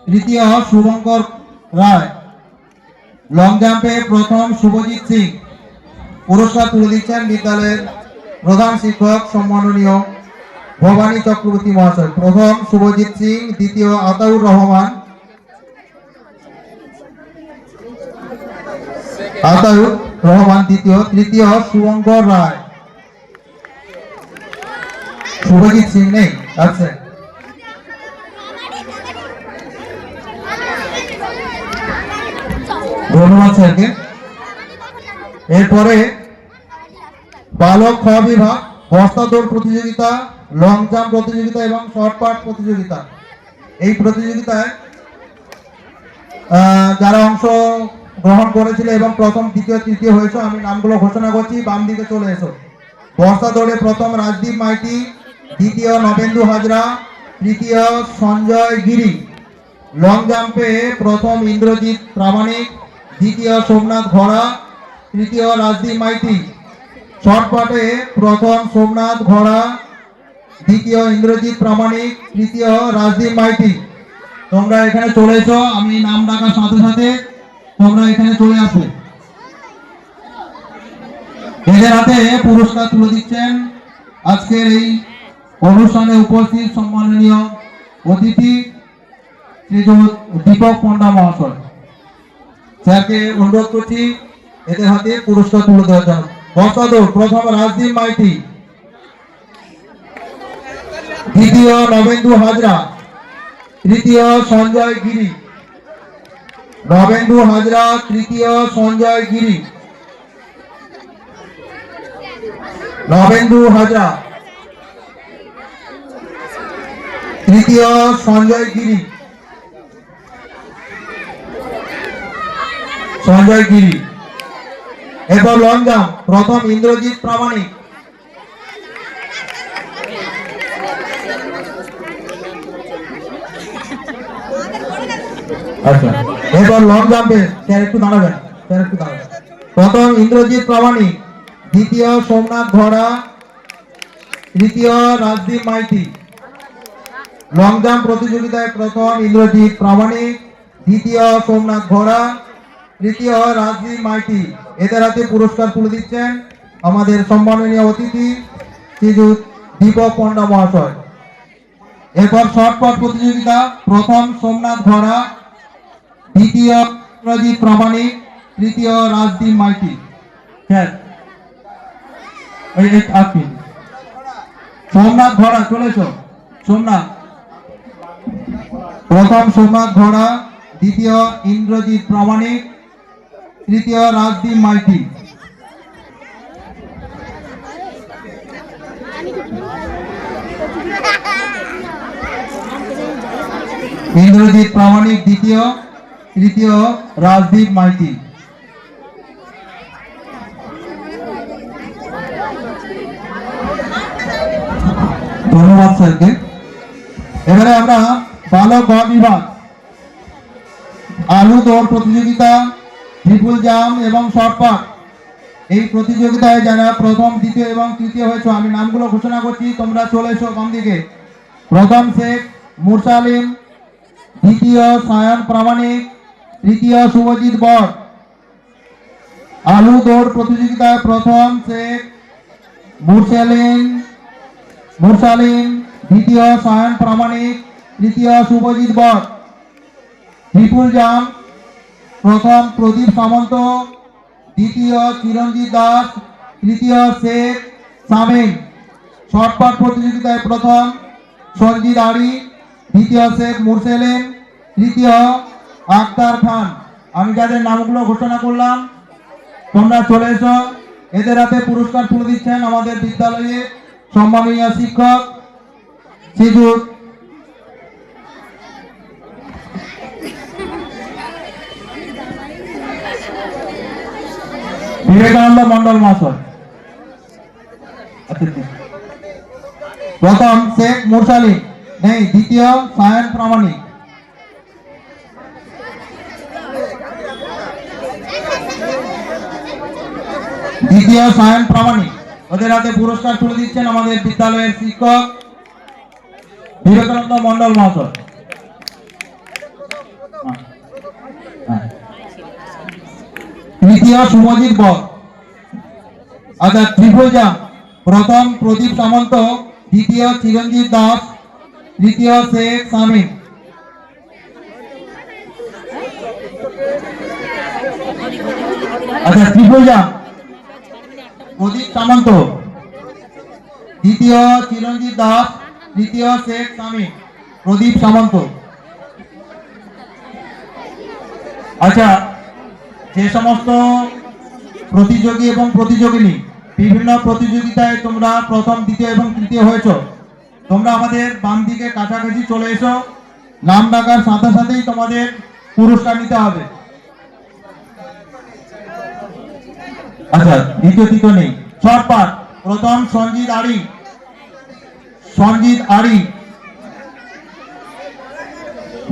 তৃতীয় শুভঙ্কর রায়। লং জাম্পে প্রথম শুভজিৎ সিং। পুরস্কার তুলে দিচ্ছেন বিদ্যালয়ের প্রধান শিক্ষক সম্মাননীয় ভবানী চক্রবর্তী মহাশয়। প্রথম শুভজিৎ সিং, দ্বিতীয় আতাউর রহমান, দ্বিতীয়, তৃতীয় শুভঙ্কর রায়। শুভজিৎ সিং নেই, আচ্ছা। ধন্যবাদ স্যারকে। এরপরে বালক খ বিভাগ বস্তা দৌড় প্রতিযোগিতা, লং জাম্প প্রতিযোগিতা এবং শর্ট পাট প্রতিযোগিতা। এই প্রতিযোগিতায় যারা অংশ গ্রহণ করেছিল এবং প্রথম, দ্বিতীয়, তৃতীয় হয়েছে আমি নামগুলো ঘোষণা করছি। বাম দিকে চলে এসো। বস্তা দৌড়ে প্রথম রাজদীপ মাইতি, দ্বিতীয় নবেন্দু হাজরা, তৃতীয় সঞ্জয় গিরি। লং জাম্পে প্রথম ইন্দ্রজিৎ প্রামাণিক, দ্বিতীয় সোমনাথ ঘোড়া, তৃতীয় রাজদীপ মাইতি। শর্ট পাটে প্রথম সোমনাথ ঘোড়া, দ্বিতীয় ইন্দ্রজিৎ প্রামাণিক, তৃতীয় রাজদীপ মাইতি। তোমরা এখানে চলে এসো। আমি নাম ডাকার সাথে সাথে তোমরা এখানে চলে আসবে। এদের হাতে পুরস্কার তুলে দিচ্ছেন আজকের এই অনুষ্ঠানে উপস্থিত সম্মাননীয় অতিথি শ্রীযুত দীপক পণ্ডা মহাশয়। স্যারকে অনুরোধ করছি এদের হাতে পুরস্কার তুলে দেওয়ার জন্য। বর্ষাদৌড় প্রথম রাজদীপ মাইতি, দ্বিতীয় নবেন্দু হাজরা, তৃতীয় সঞ্জয় গিরি। নবেন্দু হাজরা, তৃতীয় সঞ্জয় গিরি। নবেন্দু হাজরা, তৃতীয় সঞ্জয় গিরি। সঞ্জয় গিরি। এরপর লং জাম্প প্রথম ইন্দ্রজিৎ প্রামাণিক, আচ্ছা। এরপর লং জাম্পে স্যার একটু দাঁড়াবেন, স্যার একটু দাঁড়াবেন। প্রথম ইন্দ্রজিৎ প্রামাণিক, দ্বিতীয় সোমনাথ ঘোড়া, তৃতীয় রাজদীপ মাইতি। লং জাম্প প্রতিযোগিতায় প্রথম ইন্দ্রজিৎ প্রামাণিক, দ্বিতীয় সোমনাথ ঘোড়া, তৃতীয় রাজদীপ মাইতি। এদের হাতে পুরস্কার তুলে দিচ্ছেন আমাদের সম্মাননীয় অতিথি শ্রীযুত দীপক পণ্ডা মহাশয়। এরপর শর্টপাট প্রতিযোগিতা প্রথম সোমনাথ ঘোড়া, দ্বিতীয় ইন্দ্রজিৎ প্রামাণিক, তৃতীয় রাজদীপ মাইতি। স্যার আপনি সোমনাথ ঘোড়া চলেছ। সোমনাথ প্রথম সোমনাথ ঘোড়া, দ্বিতীয় ইন্দ্রজিৎ প্রামাণিক, তৃতীয় রাজদীপ মাইতি। ইন্দ্রজিৎ প্রামাণিক দ্বিতীয়, তৃতীয় রাজদীপ মাইতি। ধন্যবাদ স্যারকে। এবারে আমরা বালক গ বিভাগ আলু দৌড় প্রতিযোগিতা, ট্রিপল জাম্প এবং শর্টপাট এই প্রতিযোগিতায় যারা প্রথম, দ্বিতীয় এবং তৃতীয় হয়েছে আমি নামগুলো ঘোষণা করছি, তোমরা চলে এসো বাম দিকে। প্রথম শেখ মুরসালিম, দ্বিতীয় সায়ন প্রামাণিক, তৃতীয় শুভজিৎ বর। আলু দৌড় প্রতিযোগিতায় প্রথম শেখ মুরসালিম, দ্বিতীয় সায়ন প্রামাণিক, তৃতীয় শুভজিৎ বর। ট্রিপল জাম্প প্রথম প্রদীপ সামন্ত, দ্বিতীয় চিরঞ্জিত দাস, তৃতীয় শেখ শামীম। শর্টপাট প্রতিযোগিতায় প্রথম সঞ্জিত আড়ি, দ্বিতীয় শেখ মুরসেলিম, তৃতীয় আক্তার খান। আমি যাদের নামগুলো ঘোষণা করলাম তোমরা চলে এসো। এদের হাতে পুরস্কার তুলে দিচ্ছেন আমাদের বিদ্যালয়ে সম্মানীয় শিক্ষক শ্রীযুত বিবেকানন্দ মন্ডল মহাশয়। প্রথম শেখ মুরসালিম নেই, দ্বিতীয় সায়ন প্রামাণিক। দ্বিতীয় সায়ন প্রামাণিক। ওদের হাতে পুরস্কার তুলে দিচ্ছেন আমাদের বিদ্যালয়ের শিক্ষক বিবেকানন্দ মন্ডল মহাশয়। তৃতীয় শুভজিৎ বর। আচ্ছা, ট্রিপল জাম্প প্রথম প্রদীপ সামন্ত, দ্বিতীয় চিরঞ্জিত দাস, তৃতীয় শেখ শামীম। আচ্ছা, ট্রিপল জাম্প প্রদীপ সামন্ত, দ্বিতীয় চিরঞ্জিত দাস, তৃতীয় শেখ শামীম। প্রদীপ সামন্ত। আচ্ছা, যে সমস্ত প্রতিযোগী এবং প্রতিযোগিনী বিভিন্ন প্রতিযোগিতায় তোমরা প্রথম, দ্বিতীয় এবং তৃতীয় হয়েছ, তোমরা আমাদের বাম দিকে কাছাকাছি চলে এসো। নাম ডাকার সাথে সাথেই তোমাদের পুরস্কার নিতে হবে। আচ্ছা, দ্বিতীয় তৃতীয় নেই। শর্টপাট প্রথম সঞ্জিত আড়ি,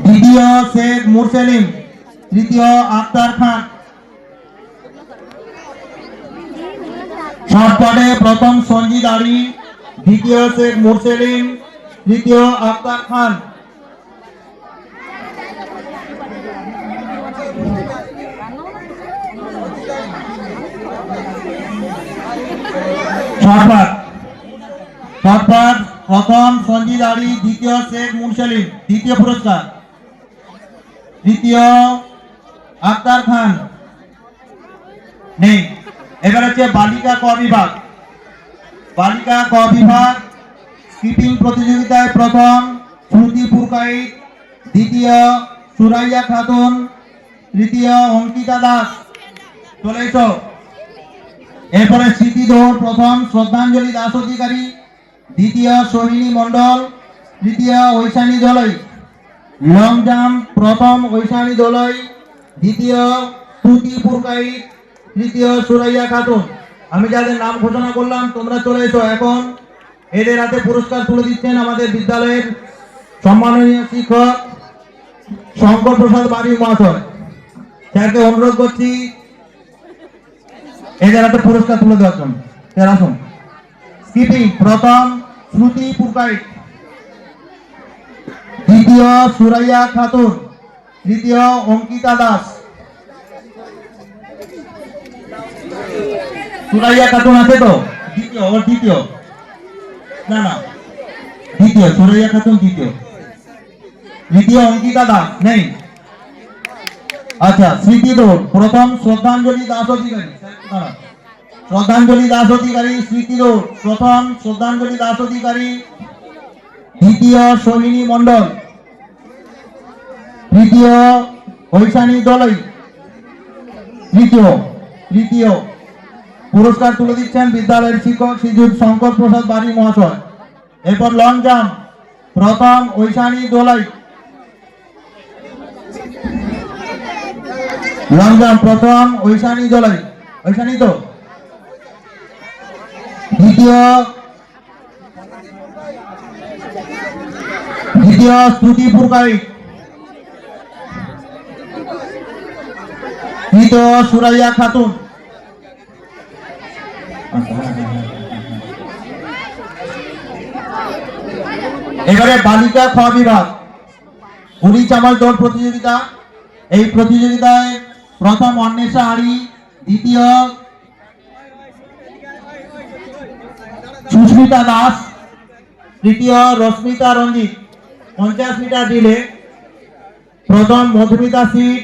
দ্বিতীয় শেখ মুরসেলিম, তৃতীয় আক্তার খান। শর্টপাটে প্রথম সঞ্জিত আড়ি, দ্বিতীয় শেখ মুরসেলিম, তৃতীয় আক্তার খান। শর্টপাট শর্টপাট প্রথম সঞ্জিত আলী, দ্বিতীয় শেখ মুনসলিম, দ্বিতীয় পুরস্কার। তৃতীয় আক্তার খান নেই। এবার হচ্ছে বালিকা ক বিভাগ। বালিকা ক বিভাগ স্কিপিং প্রতিযোগিতায় প্রথম শ্রুতি পুরকাইত, দ্বিতীয় সুরাইয়া খাতুন, তৃতীয় অঙ্কিতা দাস। চলে এসো। এরপরে স্মৃতি দৌড় প্রথম শ্রদ্ধাঞ্জলি দাস অধিকারী, দ্বিতীয় সোহিনী মণ্ডল, তৃতীয় ঐশানী দলই। লং জাম্প প্রথম ঐশানী দলই, দ্বিতীয় শ্রুতি পুরকাইত, তৃতীয় সুরাইয়া খাতুন। আমি যাদের নাম ঘোষণা করলাম তোমরা চলে এসো। এখন এদের হাতে পুরস্কার তুলে দিচ্ছেন আমাদের বিদ্যালয়ের সম্মাননীয় শিক্ষক শঙ্কর প্রসাদ বাড়ি মহাশয়। স্যারকে অনুরোধ করছি এদের হাতে পুরস্কার তুলে দেওয়ার জন্য। স্যার আসুন। স্কিপিং প্রথম শ্রুতি পুরকাইত, দ্বিতীয় সুরাইয়া খাতুন, তৃতীয় অঙ্কিতা দাস। সুরাইয়া খাতুন আছে তো? দ্বিতীয়, ওর দ্বিতীয়, না না দ্বিতীয়, সুরাইয়া খাতুন দ্বিতীয়। তৃতীয় অঙ্কিতা দাস নেই। আচ্ছা, স্মৃতি দৌড় প্রথম শ্রদ্ধাঞ্জলি দাস অধিকারী। শ্রদ্ধাঞ্জলি দাস অধিকারী স্মৃতি দৌড় প্রথম শ্রদ্ধাঞ্জলি দাস অধিকারী, দ্বিতীয় সোহিনী মণ্ডল, তৃতীয় ঐশানী দলই, তৃতীয়। পুরস্কার তুলে দিচ্ছেন বিদ্যালয়ের শিক্ষক শ্রীযুত শঙ্কর প্রসাদ বাড়ি মহাশয়। এরপর লং জাম্প প্রথম ঐশানী দোলাই, লং জাম্প প্রথম ঐশানী দোলাই, ঐশানী তো। দ্বিতীয় শ্রুতি পুরকাইত, তৃতীয় সুরাইয়া খাতুন। এবারে বালিকা খ বিভাগ ঘুড়ি চামাল দৌড় প্রতিযোগিতা। এই প্রতিযোগিতায় প্রথম অন্বেষা হাড়ি, দ্বিতীয় সুস্মিতা দাস, তৃতীয় রশ্মিতা রঞ্জিত। 50 মিটার রিলে প্রথম মধুমিতা সিট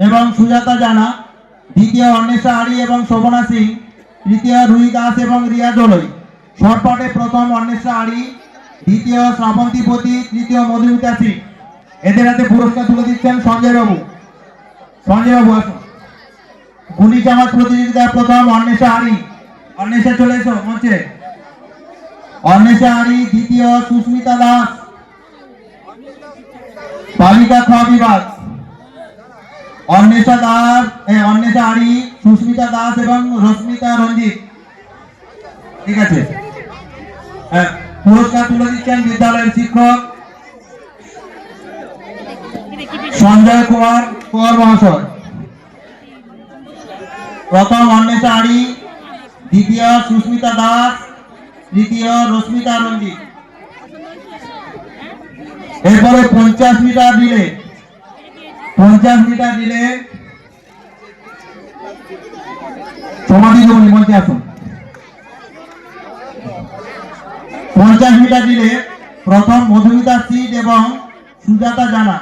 এবং সুজাতা জানা, দ্বিতীয় অন্বেষা হাড়ি এবং শোভনা সিং, তৃতীয় রুহি দাস এবং রিয়া দোলই। শর্টপাটে প্রথম অন্বেষা হাড়ি, দ্বিতীয় শ্রাবন্তী পতি, তৃতীয় মধুমিতা সিং। এদের হাতে পুরস্কার তুলে দিচ্ছেন সঞ্জয় বাবু। সঞ্জয় বাবু আসুন। গুলি চামাচ প্রতিযোগিতায় প্রথম অন্বেষা হাড়ি, অন্বেষা চলে এসো মঞ্চে। অন্বেষা হাড়ি, দ্বিতীয় সুস্মিতা দাস। বালিকা খ বিভাগ অন্বেষা হাড়ি, সুস্মিতা দাস এবং রশ্মিতা রঞ্জিত। ঠিক আছে, পুরস্কার তুলে দিচ্ছেন বিদ্যালয়ের শিক্ষক সঞ্জয় কুমার মহাশয়। প্রথম অন্বেষা হাড়ি, দ্বিতীয় সুস্মিতা দাস, তৃতীয় রশ্মিতা রঞ্জিত। এরপরে 50 মিটার রিলে, 50 মিটার রিলে সমাধি জমি মঞ্চে আসুন। 50 মিটার রিলে প্রথম মধুমিতা সিট এবং সুজাতা জানা।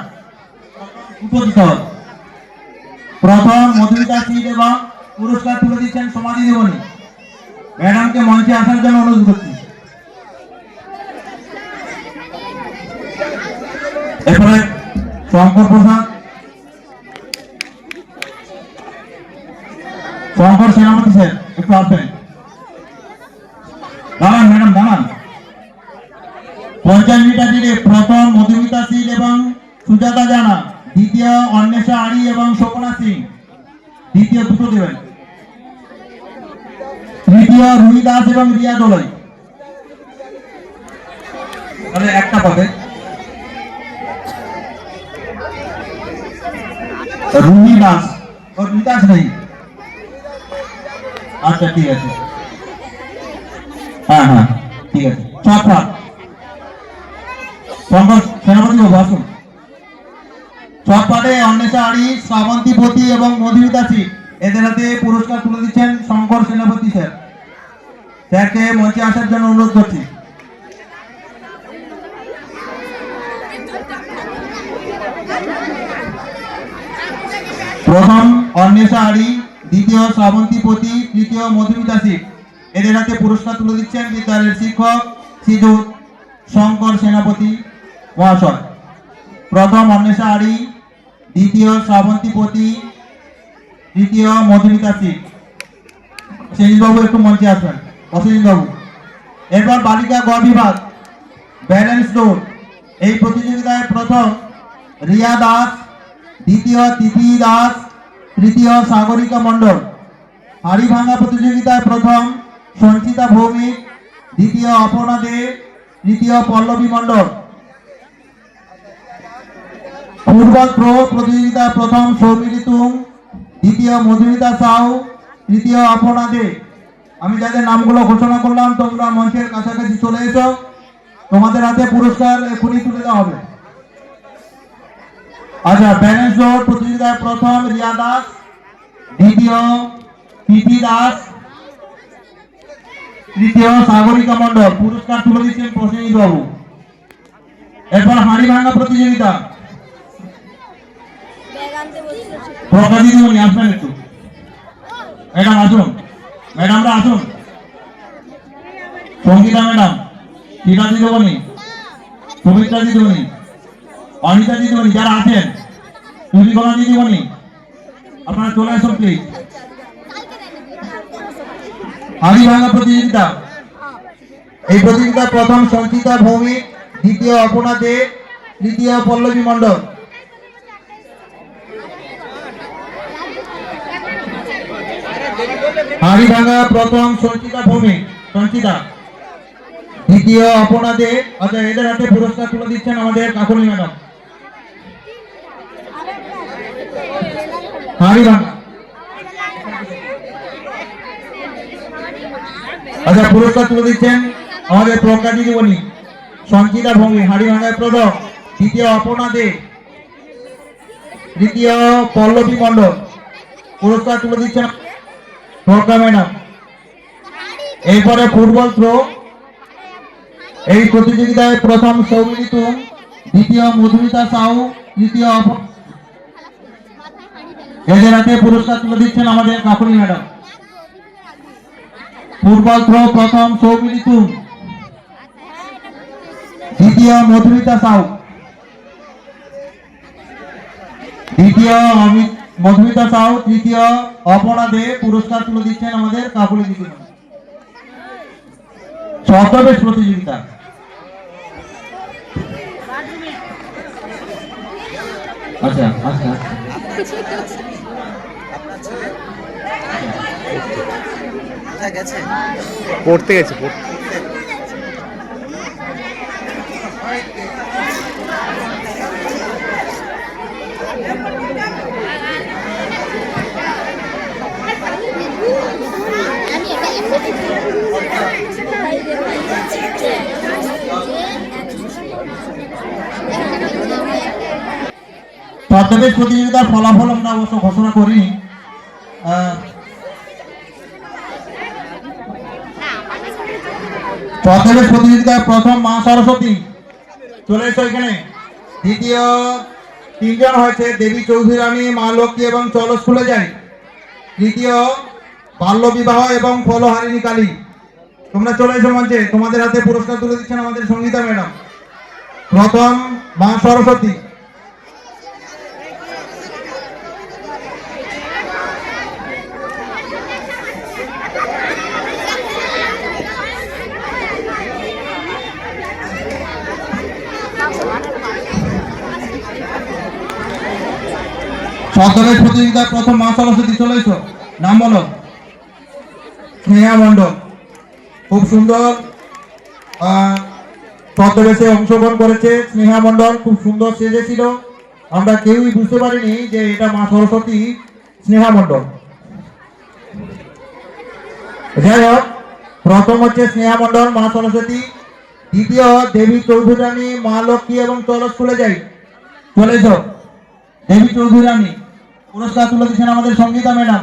প্রথম মধুমিতা সিট এবং পুরস্কার তুলে দিচ্ছেন সমাধি জীবনী। ম্যাডামকে মঞ্চে আসার জন্য অনুরোধ করছি। এরপরে শঙ্কর প্রসাদ, শঙ্কর সেনাপতি স্যার একটু আসবেন। দাঁড়ান ম্যাডাম দাঁড়ান। 50 মিটার রিলে প্রথম মধুমিতা সিট এবং সুজাতা জানা, দ্বিতীয় অন্বেষা হাড়ি এবং শোভনা সিং, দ্বিতীয় দুটো দেবেন, তৃতীয় রুহি দাস এবং রিয়া দোলই। তাহলে একটা পাবে। রুহি দাস और विकास नहीं। अच्छा ठीक है, हाँ हाँ ठीक है। छात्रा शंकर सेनापति बाबू আসুন। ছটপাটে অন্বেষা হাড়ি, শ্রাবন্তী পতি এবং মধুমিতা সিং। এদের হাতে পুরস্কার তুলে দিচ্ছেন শঙ্কর সেনাপতি স্যার। স্যারকে মঞ্চে আসার জন্য অনুরোধ করছি। প্রথম অন্বেষা আড়ি, দ্বিতীয় শ্রাবন্তী পতি, তৃতীয় মধুমিতা সিং। এদের হাতে পুরস্কার তুলে দিচ্ছেন বিদ্যালয়ের শিক্ষক শ্রীযুত শঙ্কর সেনাপতি মহাশয়। প্রথম অন্বেষা আড়ি, দ্বিতীয় শ্রাবন্তী পতি, তৃতীয় মধুমিতা সিং। বাবু একটু মঞ্চে আসবেন, বাবু। এরপর বালিকা গ বিভাগ ব্যালেন্স দৌড়। এই প্রতিযোগিতায় প্রথম রিয়া দাস, দ্বিতীয় তিথি দাস, তৃতীয় সাগরিকা মণ্ডল। হাড়ি ভাঙা প্রতিযোগিতায় প্রথম সঞ্চিতা ভৌমিক, দ্বিতীয় অপর্ণা দে, তৃতীয় পল্লবী মণ্ডল। ফুটবল প্রো প্রতিযোগিতায় প্রথম সৌমিলি তুং, দ্বিতীয় মধুমিতা সাউ, তৃতীয় অপর্ণা দে। আমি যাদের নামগুলো ঘোষণা করলাম তোমরা মঞ্চের কাছাকাছি চলে এসো, তোমাদের হাতে পুরস্কার এখনই তুলে দেওয়া হবে। আচ্ছা, ব্যালেন্স দৌড় প্রতিযোগিতায় প্রথম রিয়া দাস, দ্বিতীয় তিথি দাস, তৃতীয় সাগরিকা মণ্ডল। পুরস্কার তুলে দিচ্ছেন প্রসেনজিৎ বাবু। এরপর হাড়ি ভাঙা প্রতিযোগিতা প্রকাশ দিদিমণি আসবেন একটু। ম্যাডাম আসুন, ম্যাডামরা আসুন। সঙ্গীতা ম্যাডাম, টিকা দিদিমণি, সুমিত্রা দিদিমণি, অনিতা দিদিমণি যারা আছেন, তুলিকলা দিদিমণি, আপনারা চলে আসুন প্লিজ। হাড়ি ভাঙা প্রতিযোগিতা। এই প্রতিযোগিতা প্রথম সঞ্চিতা ভৌমিক, দ্বিতীয় অপর্ণা দে, তৃতীয় পল্লবী মণ্ডল। হাড়ি ভাঙা প্রথম সঞ্চিতা ভৌমিক, সঞ্চিতা, দ্বিতীয় অপর্ণা দে। আচ্ছা, এদের হাতে পুরস্কার তুলে দিচ্ছেন আমাদের কাকুলি ম্যাডাম। হাড়ি ভাঙা। আচ্ছা, পুরস্কার তুলে দিচ্ছেন আমাদের প্রজ্ঞা দিদিমণি। সঞ্চিতা ভৌমিক হাড়ি ভাঙায় প্রথম, দ্বিতীয় অপর্ণা দে, তৃতীয় পল্লবী মণ্ডল। পুরস্কার তুলে দিচ্ছেন প্রজ্ঞা ম্যাডাম। এরপরে ফুটবল থ্রো। এই প্রতিযোগিতায় প্রথম সৌমিলি তুং, দ্বিতীয় মধুমিতা সাউ, তৃতীয় এদের হাতে পুরস্কার তুলে দিচ্ছেন আমাদের কাকুলি ম্যাডাম। ফুটবল থ্রো প্রথম সৌমিলি তুং, দ্বিতীয় মধুমিতা সাউ, দ্বিতীয় মধুমিতা সাউ, তৃতীয় অপর্ণা দে। পুরস্কার তুলে দিচ্ছেন আমাদের কাকুলি দিদিমণি। ছদ্মবেশ প্রতিযোগিতা। আচ্ছা আচ্ছা পড়তে গেছে পড়তে। ছদ্মবেশ প্রতিযোগিতার ফলাফল আমরা অবশ্য ঘোষণা করিনি। ছদ্মবেশ প্রতিযোগিতায় প্রথম মা সরস্বতী, চলে এসো এখানে। দ্বিতীয় তিনজন হয়েছে দেবী চৌধুরী রানী, মা লক্ষ্মী এবং চলো স্কুলে যাই। তৃতীয় বাল্য বিবাহ এবং ফলহারিণী কালী। তোমরা চলে এসো মঞ্চে, তোমাদের হাতে পুরস্কার তুলে দিচ্ছেন আমাদের সঙ্গীতা ম্যাডাম। প্রথম মা সরস্বতী। ছদ্মবেশ প্রতিযোগিতায় প্রথম মা সরস্বতী, চলে এসো। নাম বলো। স্নেহা মণ্ডল। খুব সুন্দর ছদ্মবেশে অংশগ্রহণ করেছে স্নেহা মণ্ডল, খুব সুন্দর সেজেছিল। আমরা কেউই বুঝতে পারিনি যে এটা মা সরস্বতী স্নেহা মণ্ডল। যাই হোক, প্রথম হচ্ছে স্নেহা মণ্ডল মা সরস্বতী, দ্বিতীয় দেবী চৌধুরী রানী, মা লক্ষ্মী এবং চলো স্কুলে যাই। চলে এসো দেবী চৌধুরী রানী। পুরস্কার তুলে দিচ্ছেন আমাদের সঙ্গীতা ম্যাডাম।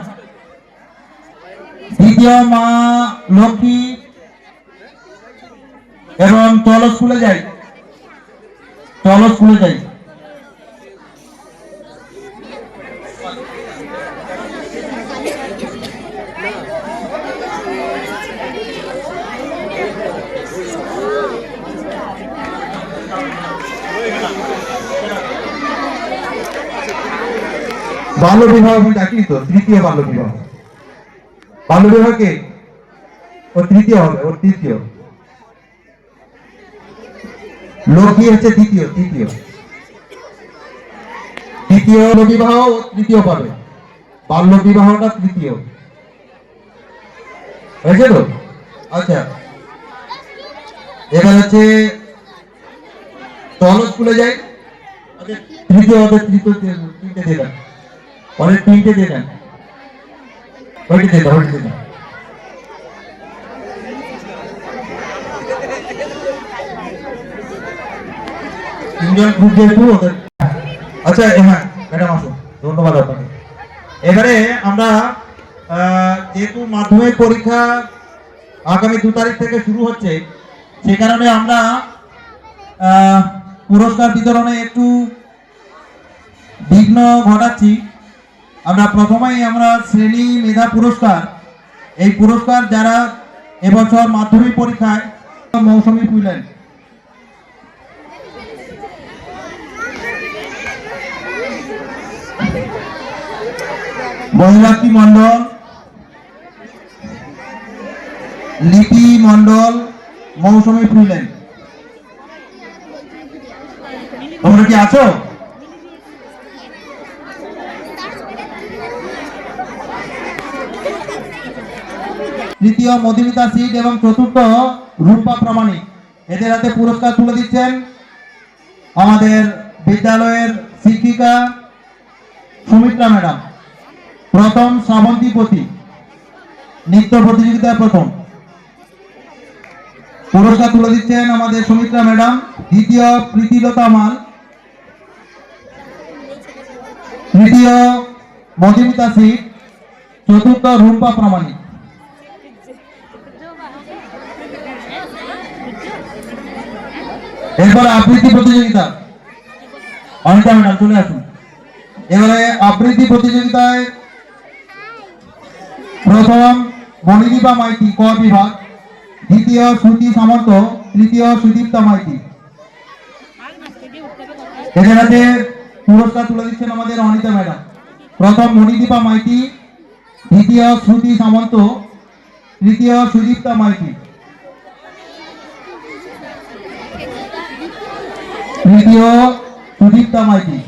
দ্বিতীয় মা লক্ষ্মী, এবং চলো স্কুলে যাই, চলো স্কুলে যাই। বাল্য বিবাহ আমি ডাকি তো, তৃতীয় বাল্য বিবাহ। বাল্য বিবাহকে ও তৃতীয় হবে, ওর তৃতীয়। লক্ষ্মী হচ্ছে দ্বিতীয়, তৃতীয় দ্বিতীয় বিবাহ ও তৃতীয় পাবে, বাল্য বিবাহটা তৃতীয় হয়েছে তো। আচ্ছা, এবার হচ্ছে চলো স্কুলে যাই। তৃতীয় হবে, তৃতীয় তিনটে দিয়ে দেন, পরের তিনটে দিয়ে দেন, ওইটা দিয়ে দাও, ওইটা দিয়ে দাও। তিনজন গ্রুপ যেহেতু ওদের। আচ্ছা হ্যাঁ ম্যাডাম আসুন, ধন্যবাদ আপনাকে। এবারে আমরা যেহেতু মাধ্যমিক পরীক্ষা আগামী 2 তারিখ থেকে শুরু হচ্ছে, সে কারণে আমরা পুরস্কার বিতরণে একটু বিঘ্ন ঘটাচ্ছি। আমরা প্রথমেই আমরা শ্রেণী মেধা পুরস্কার, এই পুরস্কার যারা এবছর মাধ্যমিক পরীক্ষায় মৌসুমী পুইলেন, মহিলাক্ষী মন্ডল, লিপি মন্ডল, মৌসুমী ফুলেন, তোমরা কি আছো? তৃতীয় মধুমিতা সিট এবং চতুর্থ রূপা প্রামাণিক, এদের হাতে পুরস্কার তুলে দিচ্ছেন আমাদের বিদ্যালয়ের শিক্ষিকা সুমিত্রা ম্যাডাম। প্রথম শ্রাবন্তী পতি, নৃত্য প্রতিযোগিতায় প্রথম, পুরস্কার তুলে দিচ্ছেন আমাদের সুমিত্রা ম্যাডাম। দ্বিতীয় প্রীতিলতা মাল, তৃতীয় মধুমিতা সিট, চতুর্থ রূপা প্রামাণিক। এরপরে আবৃত্তি প্রতিযোগিতা, অনিতা ম্যাডাম চলে আসুন। এবারে আবৃত্তি প্রতিযোগিতায় প্রথম বনিদীপা মাইতি ক বিভাগ, দ্বিতীয় শ্রুতি সামন্ত, তৃতীয় সুদীপ্তা মাইতি। এদের হাতে পুরস্কার তুলে দিচ্ছেন আমাদের অনিতা ম্যাডাম। প্রথম মণিদীপা মাইতি, দ্বিতীয় শ্রুতি সামন্ত, তৃতীয় সুদীপ্তা মাইতি, তৃতীয় সুদীপ্তা মাইতি।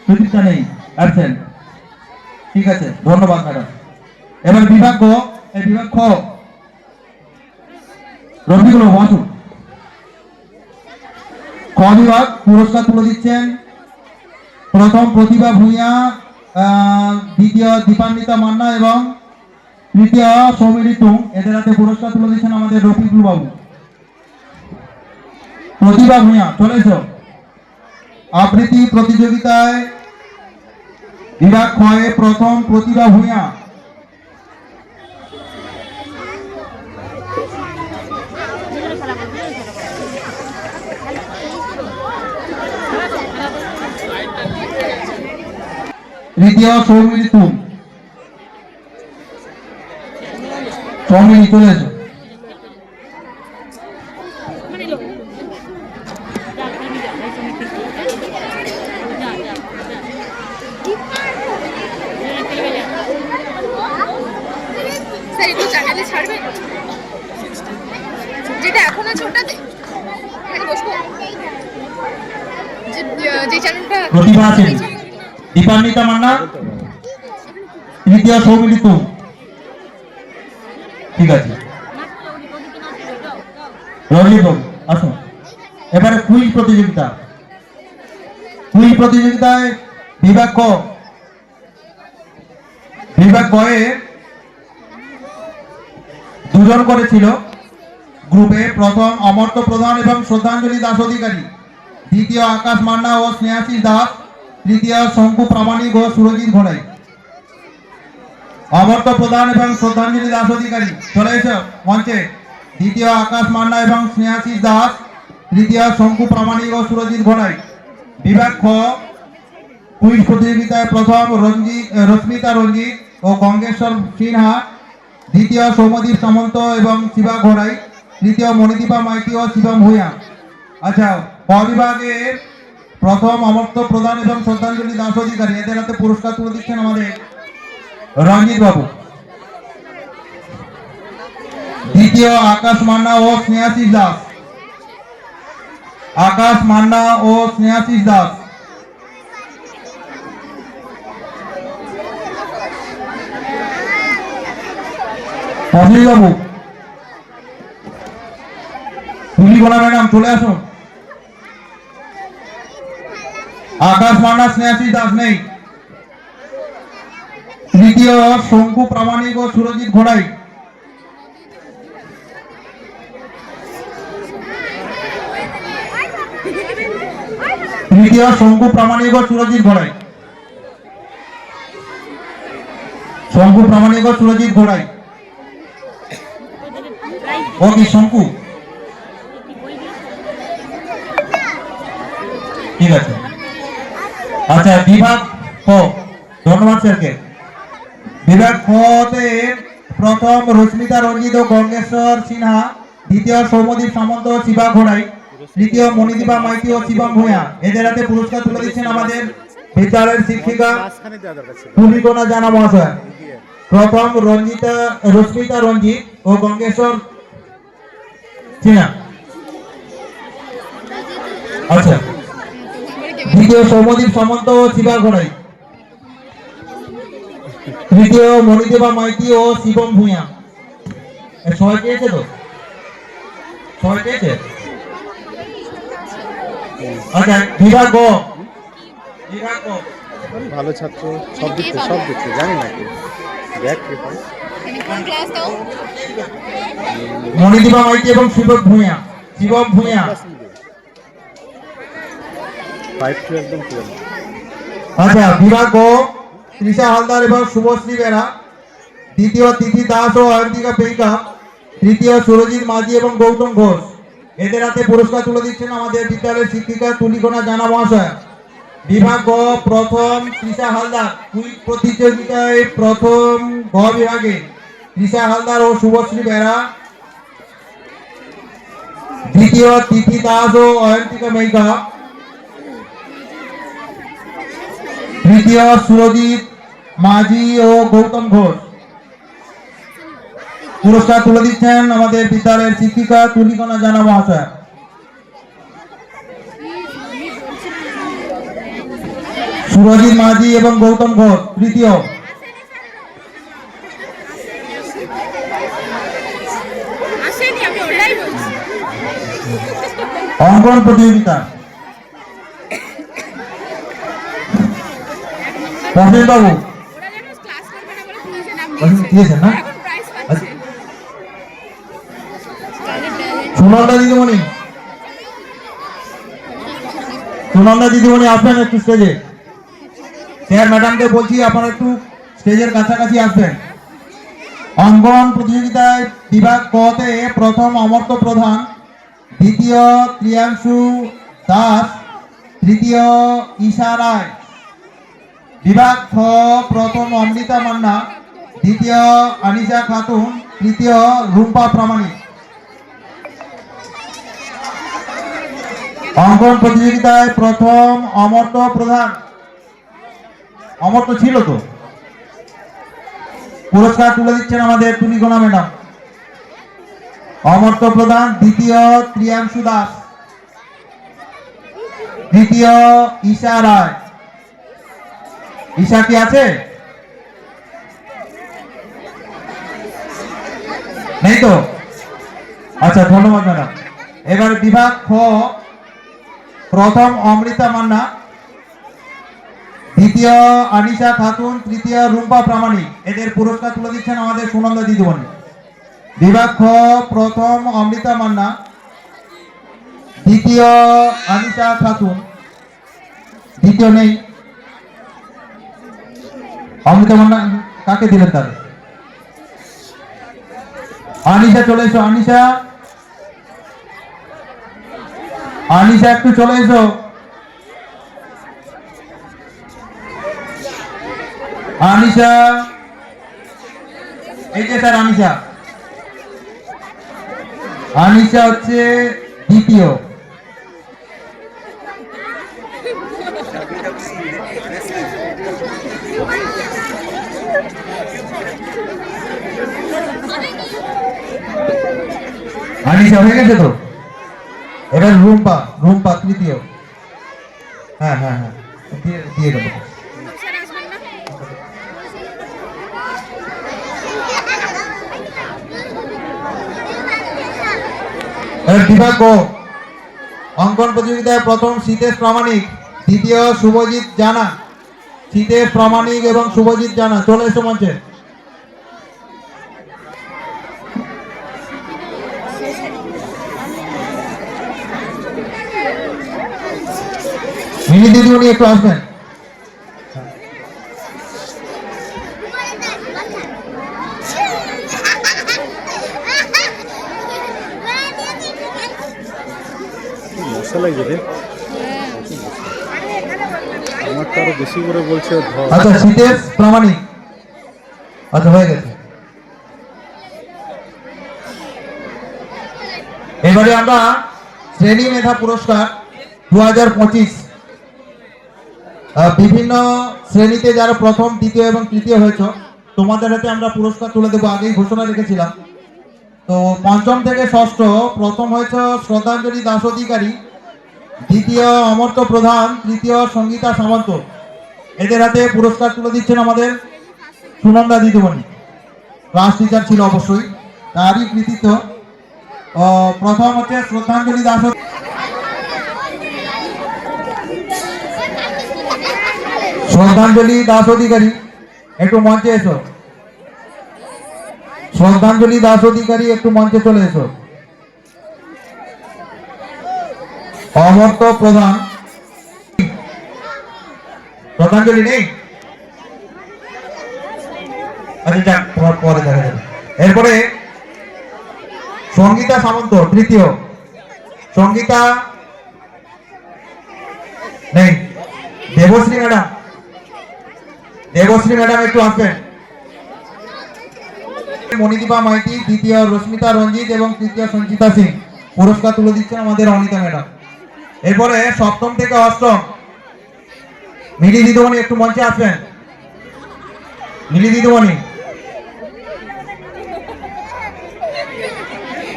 সুদীপ্তা নেই, অ্যাবসেন্ট। ঠিক আছে, ধন্যবাদ ম্যাডাম। এবার বিভাগ ক, এই বিভাগ খ, রফিকুল আসুন। খ বিভাগ পুরস্কার তুলে দিচ্ছেন প্রথম প্রতিভা ভূঁইয়া, দ্বিতীয় দীপান্বিতা মান্না এবং তৃতীয় সৌমিলি তুং। এদের হাতে পুরস্কার তুলে দিচ্ছেন আমাদের রফিকুল বাবু। প্রতিভা ভূঁইয়া চলে এসো। আবৃত্তি প্রতিযোগিতায় বিভাগ খয়ে প্রথম প্রতিভা ভূঁইয়া, তৃতীয় সৌমিলি তুং। সৌমিলি চলে এসো। স্যার একটু চ্যানেলে ছাড়বেন, যেটা এখন আছে ওটাতে এখানে বসবো, যে চ্যানেলটা প্রতিভা আছেন, দীপান্বিতা মান্না, তৃতীয় সৌমিলি তুং। ঠিক আছে, রঞ্জিত আসুন। এবারে কুইজ প্রতিযোগিতা। কুইজ প্রতিযোগিতায় বিভাগ ক, বিভাগ কয়ে দুজন করেছিল গ্রুপে। প্রথম অমর্ত্য প্রধান এবং শ্রদ্ধাঞ্জলি দাস অধিকারী, দ্বিতীয় আকাশ মান্না ও স্নেহাশিস দাস, তৃতীয় শঙ্কু প্রামাণিক ও সুরজিৎ ঘোড়াই। অমর্ত্য প্রধান এবং শ্রদ্ধাঞ্জলি দাস অধিকারী চলে এসো মঞ্চে। দ্বিতীয় আকাশ মান্না এবং স্নেহাশিস দাস, তৃতীয় শঙ্কু প্রামাণিক ও সুরজিৎ ঘোড়াই। বিভাগ খ কুইজ প্রতিযোগিতায় প্রথম রশ্মিতা রঞ্জিত ও গঙ্গেশ্বর সিনহা, দ্বিতীয় সৌমদীপ সামন্ত এবং শিবা ঘোড়াই, তৃতীয় মণিদীপা মাইতি ও শিবম ভূঁইয়া। আচ্ছা, ক বিভাগে প্রথম অমর্ত্য প্রধান এবং শ্রদ্ধাঞ্জলি দাস অধিকারী, এদের হাতে পুরস্কার তুলে দিচ্ছেন আমাদের রঞ্জিত বাবু। দ্বিতীয় আকাশ মান্না ও স্নেহাশিস দাস, আকাশ মান্না ও স্নেহাশিস দাস। অশ্বিনী বাবু, তুলিগোনা ম্যাডাম চলে আসুন। আকাশ মান্না স্নেহাশিস দাস নেই। তৃতীয় শঙ্কু প্রামাণিক ও সুরজিৎ ঘোড়াই। তৃতীয় শঙ্কু প্রামাণিক ও সুরজিৎ ঘোড়াই। শঙ্কু প্রামাণিক ও সুরজিৎ ঘোড়াই। ও কি শঙ্কু? ঠিক আছে। আচ্ছা, বিভাগ খ, ধন্যবাদ স্যারকে। বিভাগ খতে প্রথম রশ্মিতা রঞ্জিত ও গঙ্গেশ্বর সিনহা, দ্বিতীয় সৌমদীপ সামন্ত ও শিবা ঘোড়াই, তৃতীয় মণিদীপা মাইতি ও শিবম ভূঁইয়া। এদের হাতে পুরস্কার তুলে দিচ্ছেন আমাদের বিদ্যালয়ের শিক্ষিকা তুলিকোনা জানা মহাশয়। প্রথম রশ্মিতা রঞ্জিত ও গঙ্গেশ্বর সিনহা। আচ্ছা, দ্বিতীয় সৌমদীপ সামন্ত ও শিবা ঘোড়াই, তৃতীয় মণিদেবা মাইতি ও শিবম ভূঁইয়া। সবাই পেয়েছে তো? সবাই পেয়েছে? আচ্ছা, বিভাগ গ, বিভাগ গ। ভালো ছাত্র, সব দিচ্ছে জানি না কি দেখ কি হয়। কোন ক্লাস দাও? মণিদীপা মাইতি এবং শিবম ভূঁইয়া, শিবম ভূঁইয়া। 5 to একদম ক্লিয়ার। আচ্ছা, বিভাগ গ তৃষা হালদার এবং শুভশ্রী বেরা, দ্বিতীয় তিথি দাস ও অয়ন্তিকা পেইকা, তৃতীয় সুরজিৎ মাঝি এবং গৌতম ঘোষ। এদের হাতে পুরস্কার তুলে দিচ্ছেন আমাদের বিদ্যালয়ের শিক্ষিকা তুলিকোনা জানা মহাশয়। বিভাগ গ প্রথম তৃষা হালদার, কুইজ প্রতিযোগিতায় প্রথম গ বিভাগে তৃষা হালদার ও শুভশ্রী বেরা, দ্বিতীয় তিথি দাস ও অয়ন্তিকা মেইকা, তৃতীয় সুরজিৎ মাঝি ও গৌতম ঘোষ। পুরস্কার তুলে দিচ্ছেন আমাদের বিদ্যালয়ের শিক্ষিকা তুলিকোনা জানা মহাশয়। সুরজিৎ মাঝি এবং গৌতম ঘোষ তৃতীয়। আসেনি, আমি ওটাই বলছি। অঙ্কন প্রতিযোগিতা প্রফেসর বাবু ওরা যেন ক্লাস করবে না বলে কুইজে নাম দিয়েছেন না? এখন প্রাইজ পাচ্ছে। সুনন্দা দিদিমণি, সুনন্দা দিদিমণি আসবেন একটু স্টেজে। স্যার ম্যাডামকে বলছি আপনারা একটু স্টেজের কাছাকাছি আসবেন। অঙ্কন প্রতিযোগিতায় বিভাগ কতে প্রথম অমর্ত্য প্রধান, দ্বিতীয় প্রিয়াংশু দাস, তৃতীয় ঈশা রায়। বিভাগ খ প্রথম অমৃতা মান্না, দ্বিতীয় আনিশা খাতুন, তৃতীয় রুম্পা প্রামাণিক। অঙ্কন প্রতিযোগিতায় প্রথম অমর্ত্য প্রধান, অমর্ত্য ছিল তো, পুরস্কার তুলে দিচ্ছেন আমাদের তুলিকোনা ম্যাডাম। অমর্ত্য প্রধান, দ্বিতীয় প্রিয়াংশু দাস, তৃতীয় ঈশা রায়। ঈশা কি আছে? নেই তো? আচ্ছা, ধন্যবাদ ম্যাডাম। এবার বিভাগ খ প্রথম অমৃতা মান্না, দ্বিতীয় আনিশা খাতুন, তৃতীয় রুম্পা প্রামাণিক। এদের পুরস্কার তুলে দিচ্ছেন আমাদের সুনন্দা দিদিমণি। বিভাগ খ প্রথম অমৃতা মান্না, দ্বিতীয় আনিশা খাতুন, দ্বিতীয় নেই। অমৃতা মান্না কাকে দিলেন তাহলে? আনিশা চলে এসো, আনিশা, আনিশা একটু চলে এসো। আনিশা, এই যে স্যার আনিশা, আনিশা হচ্ছে দ্বিতীয়। আনিশা হয়ে গেছে তো? এবার রুম্পা, রুম্পা তৃতীয়। হ্যাঁ হ্যাঁ হ্যাঁ, দিয়ে দেবো। স্যার আসবেন না? বিভাগ অঙ্কন প্রতিযোগিতায় প্রথম শীতেশ প্রামাণিক, দ্বিতীয় শুভজিৎ জানা। শীতেশ প্রামাণিক এবং শুভজিৎ জানা চলে এসো মঞ্চে। মিনি দিদিমণি একটু আসবেন। মশা লাগছে রে, আমারটা আরো বেশি করে বলছে ধর। আচ্ছা শীতেশ প্রামাণিক, আচ্ছা হয়ে গেছে। এবারে আমরা শ্রেণী মেধা পুরস্কার 2025 বিভিন্ন শ্রেণীতে যারা প্রথম, দ্বিতীয় এবং তৃতীয় হয়েছে তোমাদের হাতে আমরা পুরস্কার তুলে দেবো, আগেই ঘোষণা রেখেছিলাম। তো পঞ্চম থেকে ষষ্ঠ প্রথম হয়েছে শ্রদ্ধাঞ্জলি দাস অধিকারী, দ্বিতীয় অমর্ত্য প্রধান, তৃতীয় সঙ্গীতা সামন্ত। এদের হাতে পুরস্কার তুলে দিচ্ছেন আমাদের সুনন্দা দিদিমণি, ক্লাস টিচার ছিল অবশ্যই, তারই কৃতিত্ব। প্রথম হচ্ছে শ্রদ্ধাঞ্জলি দাস, শ্রদ্ধাঞ্জলি দাস অধিকারী একটু মঞ্চে এসো। শ্রদ্ধাঞ্জলি দাস অধিকারী একটু মঞ্চে চলে এসো। অমর্ত্য প্রধান, শ্রদ্ধাঞ্জলি নেই, আচ্ছা যাক পরে দেখা যাবে। এরপরে সঙ্গীতা সামন্ত তৃতীয়, সঙ্গীতা নেই। দেবশ্রী ম্যাডাম, দেবশ্রী ম্যাডাম একটু আসবেন। মণিদীপা মাইতি দ্বিতীয়, রশ্মিতা রঞ্জিত এবং তৃতীয় সঞ্চিতা সিং। পুরস্কার তুলে দিচ্ছেন আমাদের অনিতা ম্যাডাম। এরপরে সপ্তম থেকে অষ্টম মিলি দিদিমণি একটু মঞ্চে আসবেন। মিলি দিদিমণি,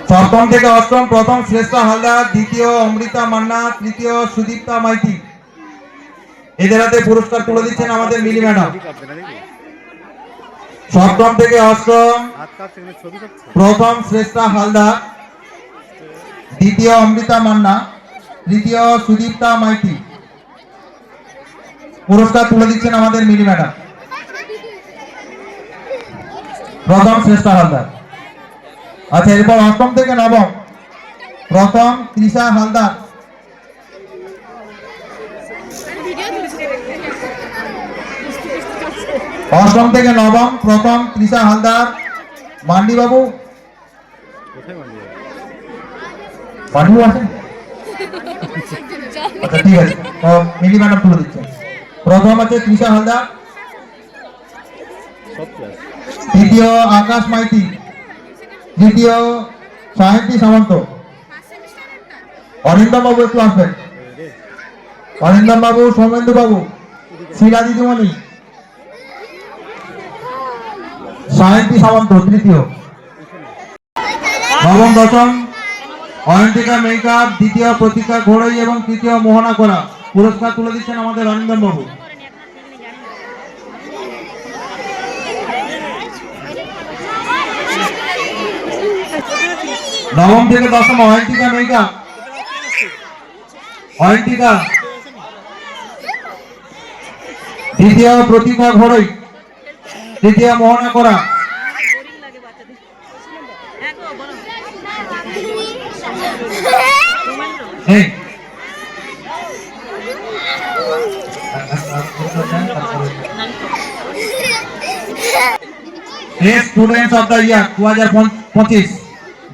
সপ্তম থেকে অষ্টম প্রথম শ্রেষ্ঠা হালদার, দ্বিতীয় অমৃতা মান্না, তৃতীয় সুদীপ্তা মাইতি। এদের হাতে পুরস্কার তুলে দিচ্ছেন আমাদের মিলি ম্যাডাম। সপ্তম থেকে অষ্টম প্রথম শ্রেষ্ঠা হালদার, দ্বিতীয় অমৃতা মান্না, তৃতীয় সুদীপ্তা মাইতি। পুরস্কার তুলে দিচ্ছেন আমাদের মিলি ম্যাডাম। প্রথম শ্রেষ্ঠা হালদার। আচ্ছা এরপর অষ্টম থেকে নবম প্রথম তৃষা হালদার, অষ্টম থেকে নবম প্রথম তৃষা হালদার। মান্ডি বাবু, মান্ডি বাবু আছেন? আচ্ছা ঠিক আছে, তো মিলি ম্যাডাম তুলে দিচ্ছেন। প্রথম আছে তৃষা হালদার, দ্বিতীয় আকাশ মাইতি, তৃতীয় সাহিত্যী সামন্ত। অরিন্দম বাবু একটু আসবেন। অরিন্দম বাবু, সৌমেন্দু বাবু, শিলা দিদিমণি, সাহিত্যী সামন্ত তৃতীয়। নবম দশম অয়ন্তিকা মেকআপ, দ্বিতীয় প্রতীক্ষা ঘোড়াই এবং তৃতীয় মোহনা করা। পুরস্কার তুলে দিচ্ছেন আমাদের অরিন্দম বাবু। নবম থেকে দশম অয়ন্তিকা মেকআপ, অয়ন্তিকা, দ্বিতীয় প্রতীক্ষা ঘোড়াই, তৃতীয় মোহনা করা। Best Students of the Year 2025 2025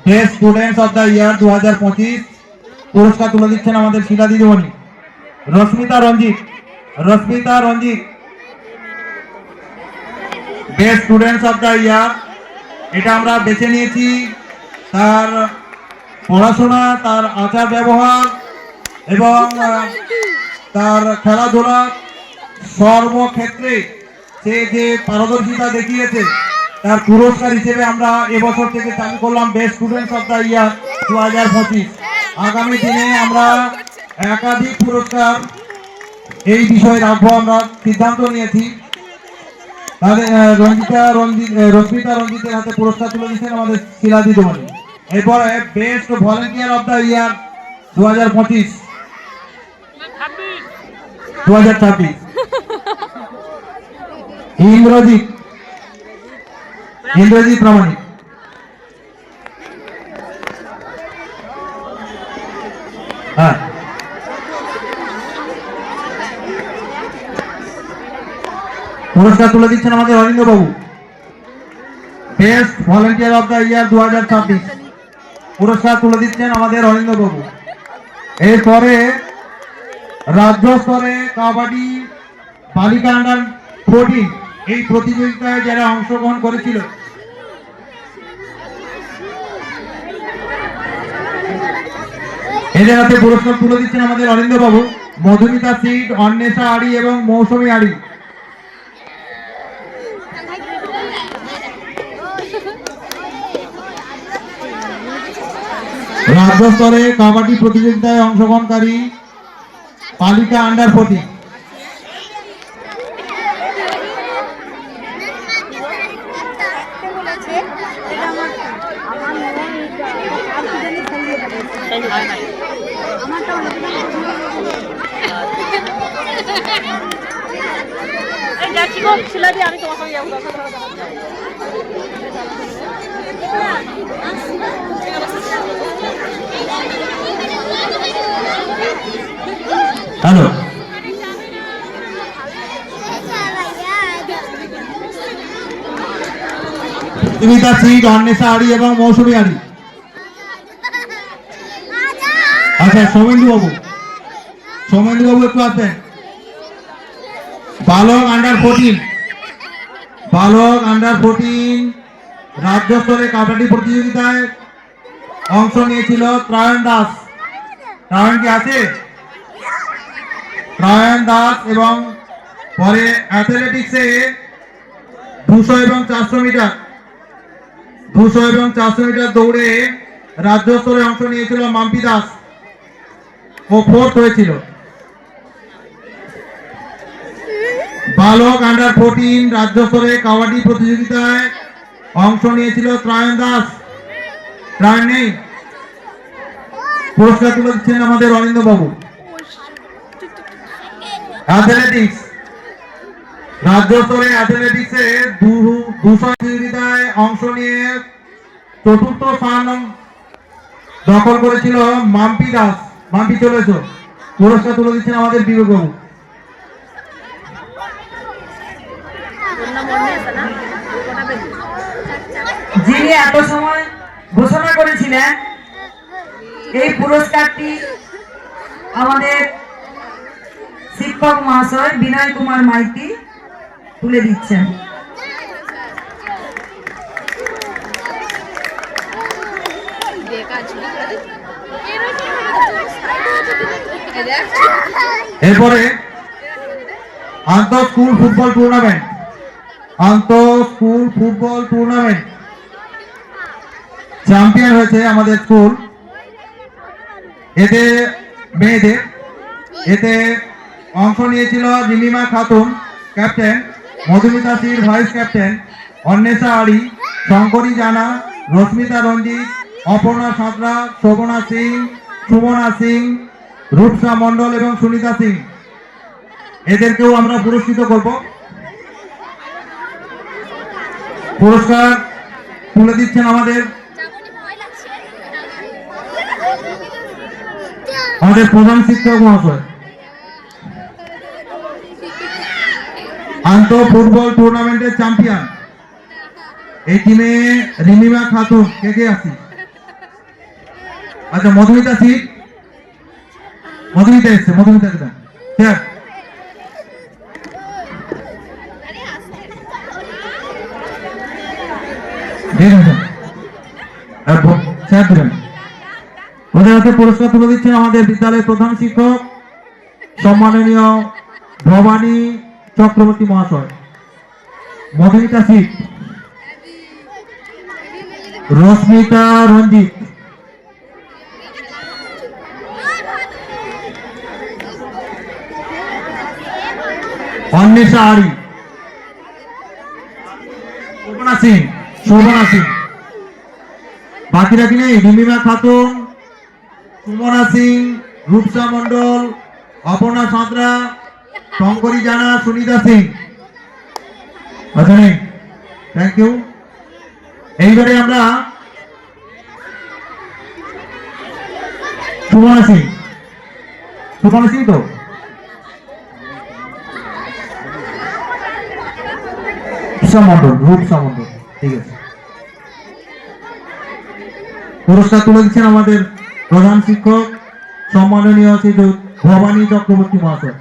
best students of the year 2025 পুরস্কার তুলে দিচ্ছেন আমাদের শিলা দিদিমণি Rashmita Ranjit best students of the year. এটা আমরা বেছে নিয়েছি তার পড়াশোনা, তার আচার ব্যবহার এবং তার খেলাধুলা সর্বক্ষেত্রে সে যে পারদর্শিতা দেখিয়েছে তার পুরস্কার হিসেবে আমরা এবছর থেকে চালু করলাম best students of the year 2025। আগামী দিনে আমরা একাধিক পুরস্কার এই বিষয়ে রাখবো, আমরা সিদ্ধান্ত নিয়েছি। তাহলে রশ্মিতা রঞ্জিতের হাতে পুরস্কার তুলে দিচ্ছেন আমাদের শিলা দিদিমণি। এরপরে best volunteer of the year 2025 2026 Indrajit Pramanik. হ্যাঁ, পুরস্কার তুলে দিচ্ছেন আমাদের অরিন্দ বাবু best volunteer of the year 2026 পুরস্কার তুলে দিচ্ছেন আমাদের অরিন্দ বাবু। এরপরে রাজ্য স্তরে কাবাডি বালিকা আন্ডার 14 এই প্রতিযোগিতায় যারা অংশগ্রহণ করেছিল এদের হাতে পুরস্কার তুলে দিচ্ছেন আমাদের অরিন্দ বাবু মধুমিতা সিট, অন্বেষা আড়ি এবং মৌসুমী আড়ি। রাজ্য স্তরে কাবাডি প্রতিযোগিতায় অংশগ্রহণকারী বালিকা আন্ডার 14 আমি তোমার সঙ্গে যাবো। হ্যালো, মধুমিতা সিট, অন্বেষা আড়ি এবং মৌসুমী আড়ি। আচ্ছা, সৌমেন্দু বাবু একটু আসবেন। বালক আন্ডার 14 রাজ্য স্তরে কাবাডি প্রতিযোগিতায় অংশ নিয়েছিল ত্রায়ণ দাস। ত্রায়ণ কি আছে? ত্রায়ণ দাস। এবং পরে অ্যাথলেটিক্সে 200 এবং 400 মিটার দৌড়ে রাজ্য স্তরে অংশ নিয়েছিল মাম্পি দাস, ও 4th হয়েছিল। বালক আন্ডার 14 রাজ্য স্তরে কাবাডি প্রতিযোগিতায় অংশ নিয়েছিল ত্রায়ণ দাস। ত্রায়ণ নেই, পুরস্কার তুলে দিচ্ছেন আমাদের অরিন্দ বাবু। অ্যাথলেটিক্স রাজ্য স্তরে অ্যাথলেটিক্সে 200 প্রতিযোগিতায় অংশ নিয়ে 4র্থ স্থান দখল করেছিল মাম্পি দাস। মাম্পি চলেছ, পুরস্কার তুলে দিচ্ছেন আমাদের বিবেক বাবু। যিনি এত সময় ঘোষণা করেছিলেন এই পুরস্কারটি আমাদের শিক্ষক মহাশয় বিনয় কুমার মাইতি তুলে দিচ্ছেন। এরপরে আন্তঃ স্কুল ফুটবল টুর্নামেন্ট চ্যাম্পিয়ন হয়েছে আমাদের স্কুল। এতে অংশ নিয়েছিল রিমিমা খাতুন ক্যাপ্টেন, মধুমিতা সির ভাইস ক্যাপ্টেন, অন্বেষা আড়ি, শঙ্করী জানা, রশ্মিতা রঞ্জিত, অপর্ণা সাঁতরা, শোভনা সিং, সুমনা সিং, রূপসা মণ্ডল এবং সুনিতা সিং। এদেরকেও আমরা পুরস্কৃত করব। পুরস্কার তুলে দিচ্ছেন আমাদের প্রধান শিক্ষক মহাশয়। আন্তঃ ফুটবল টুর্নামেন্টের চ্যাম্পিয়ন এই টিমে রিমিমা খাতুন কে কে আছি? আচ্ছা মধুমিতা সিং, মধুমিতা এসছে, মধুমিতা দেন স্যার। স্যার দিবেন। ওদের হাতে পুরস্কার তুলে দিচ্ছেন আমাদের বিদ্যালয়ের প্রধান শিক্ষক সম্মাননীয় ভবানী চক্রবর্তী মহাশয়। মধুমিতা সিং, রশ্মিতা রঞ্জিত, অন্বেষা আরি, শোভনা সিং, শোভনা সিং। বাকিরা কি নেই? রিমিমা খাতুন, সুমনা সিং, রূপসা মন্ডল, অপর্ণা সাঁতরা, শঙ্করী জানা, সুনিতা সিং। আচ্ছা নেই, থ্যাংক ইউ। এইবারে আমরা সুমনা সিং, সুমনা সিং তো রূপসা মন্ডল, রূপসা মন্ডল, ঠিক আছে। পুরস্কার তুলে দিচ্ছেন আমাদের প্রধান শিক্ষক সম্মাননীয় শ্রী ভবানী চক্রবর্তী মহাশয়।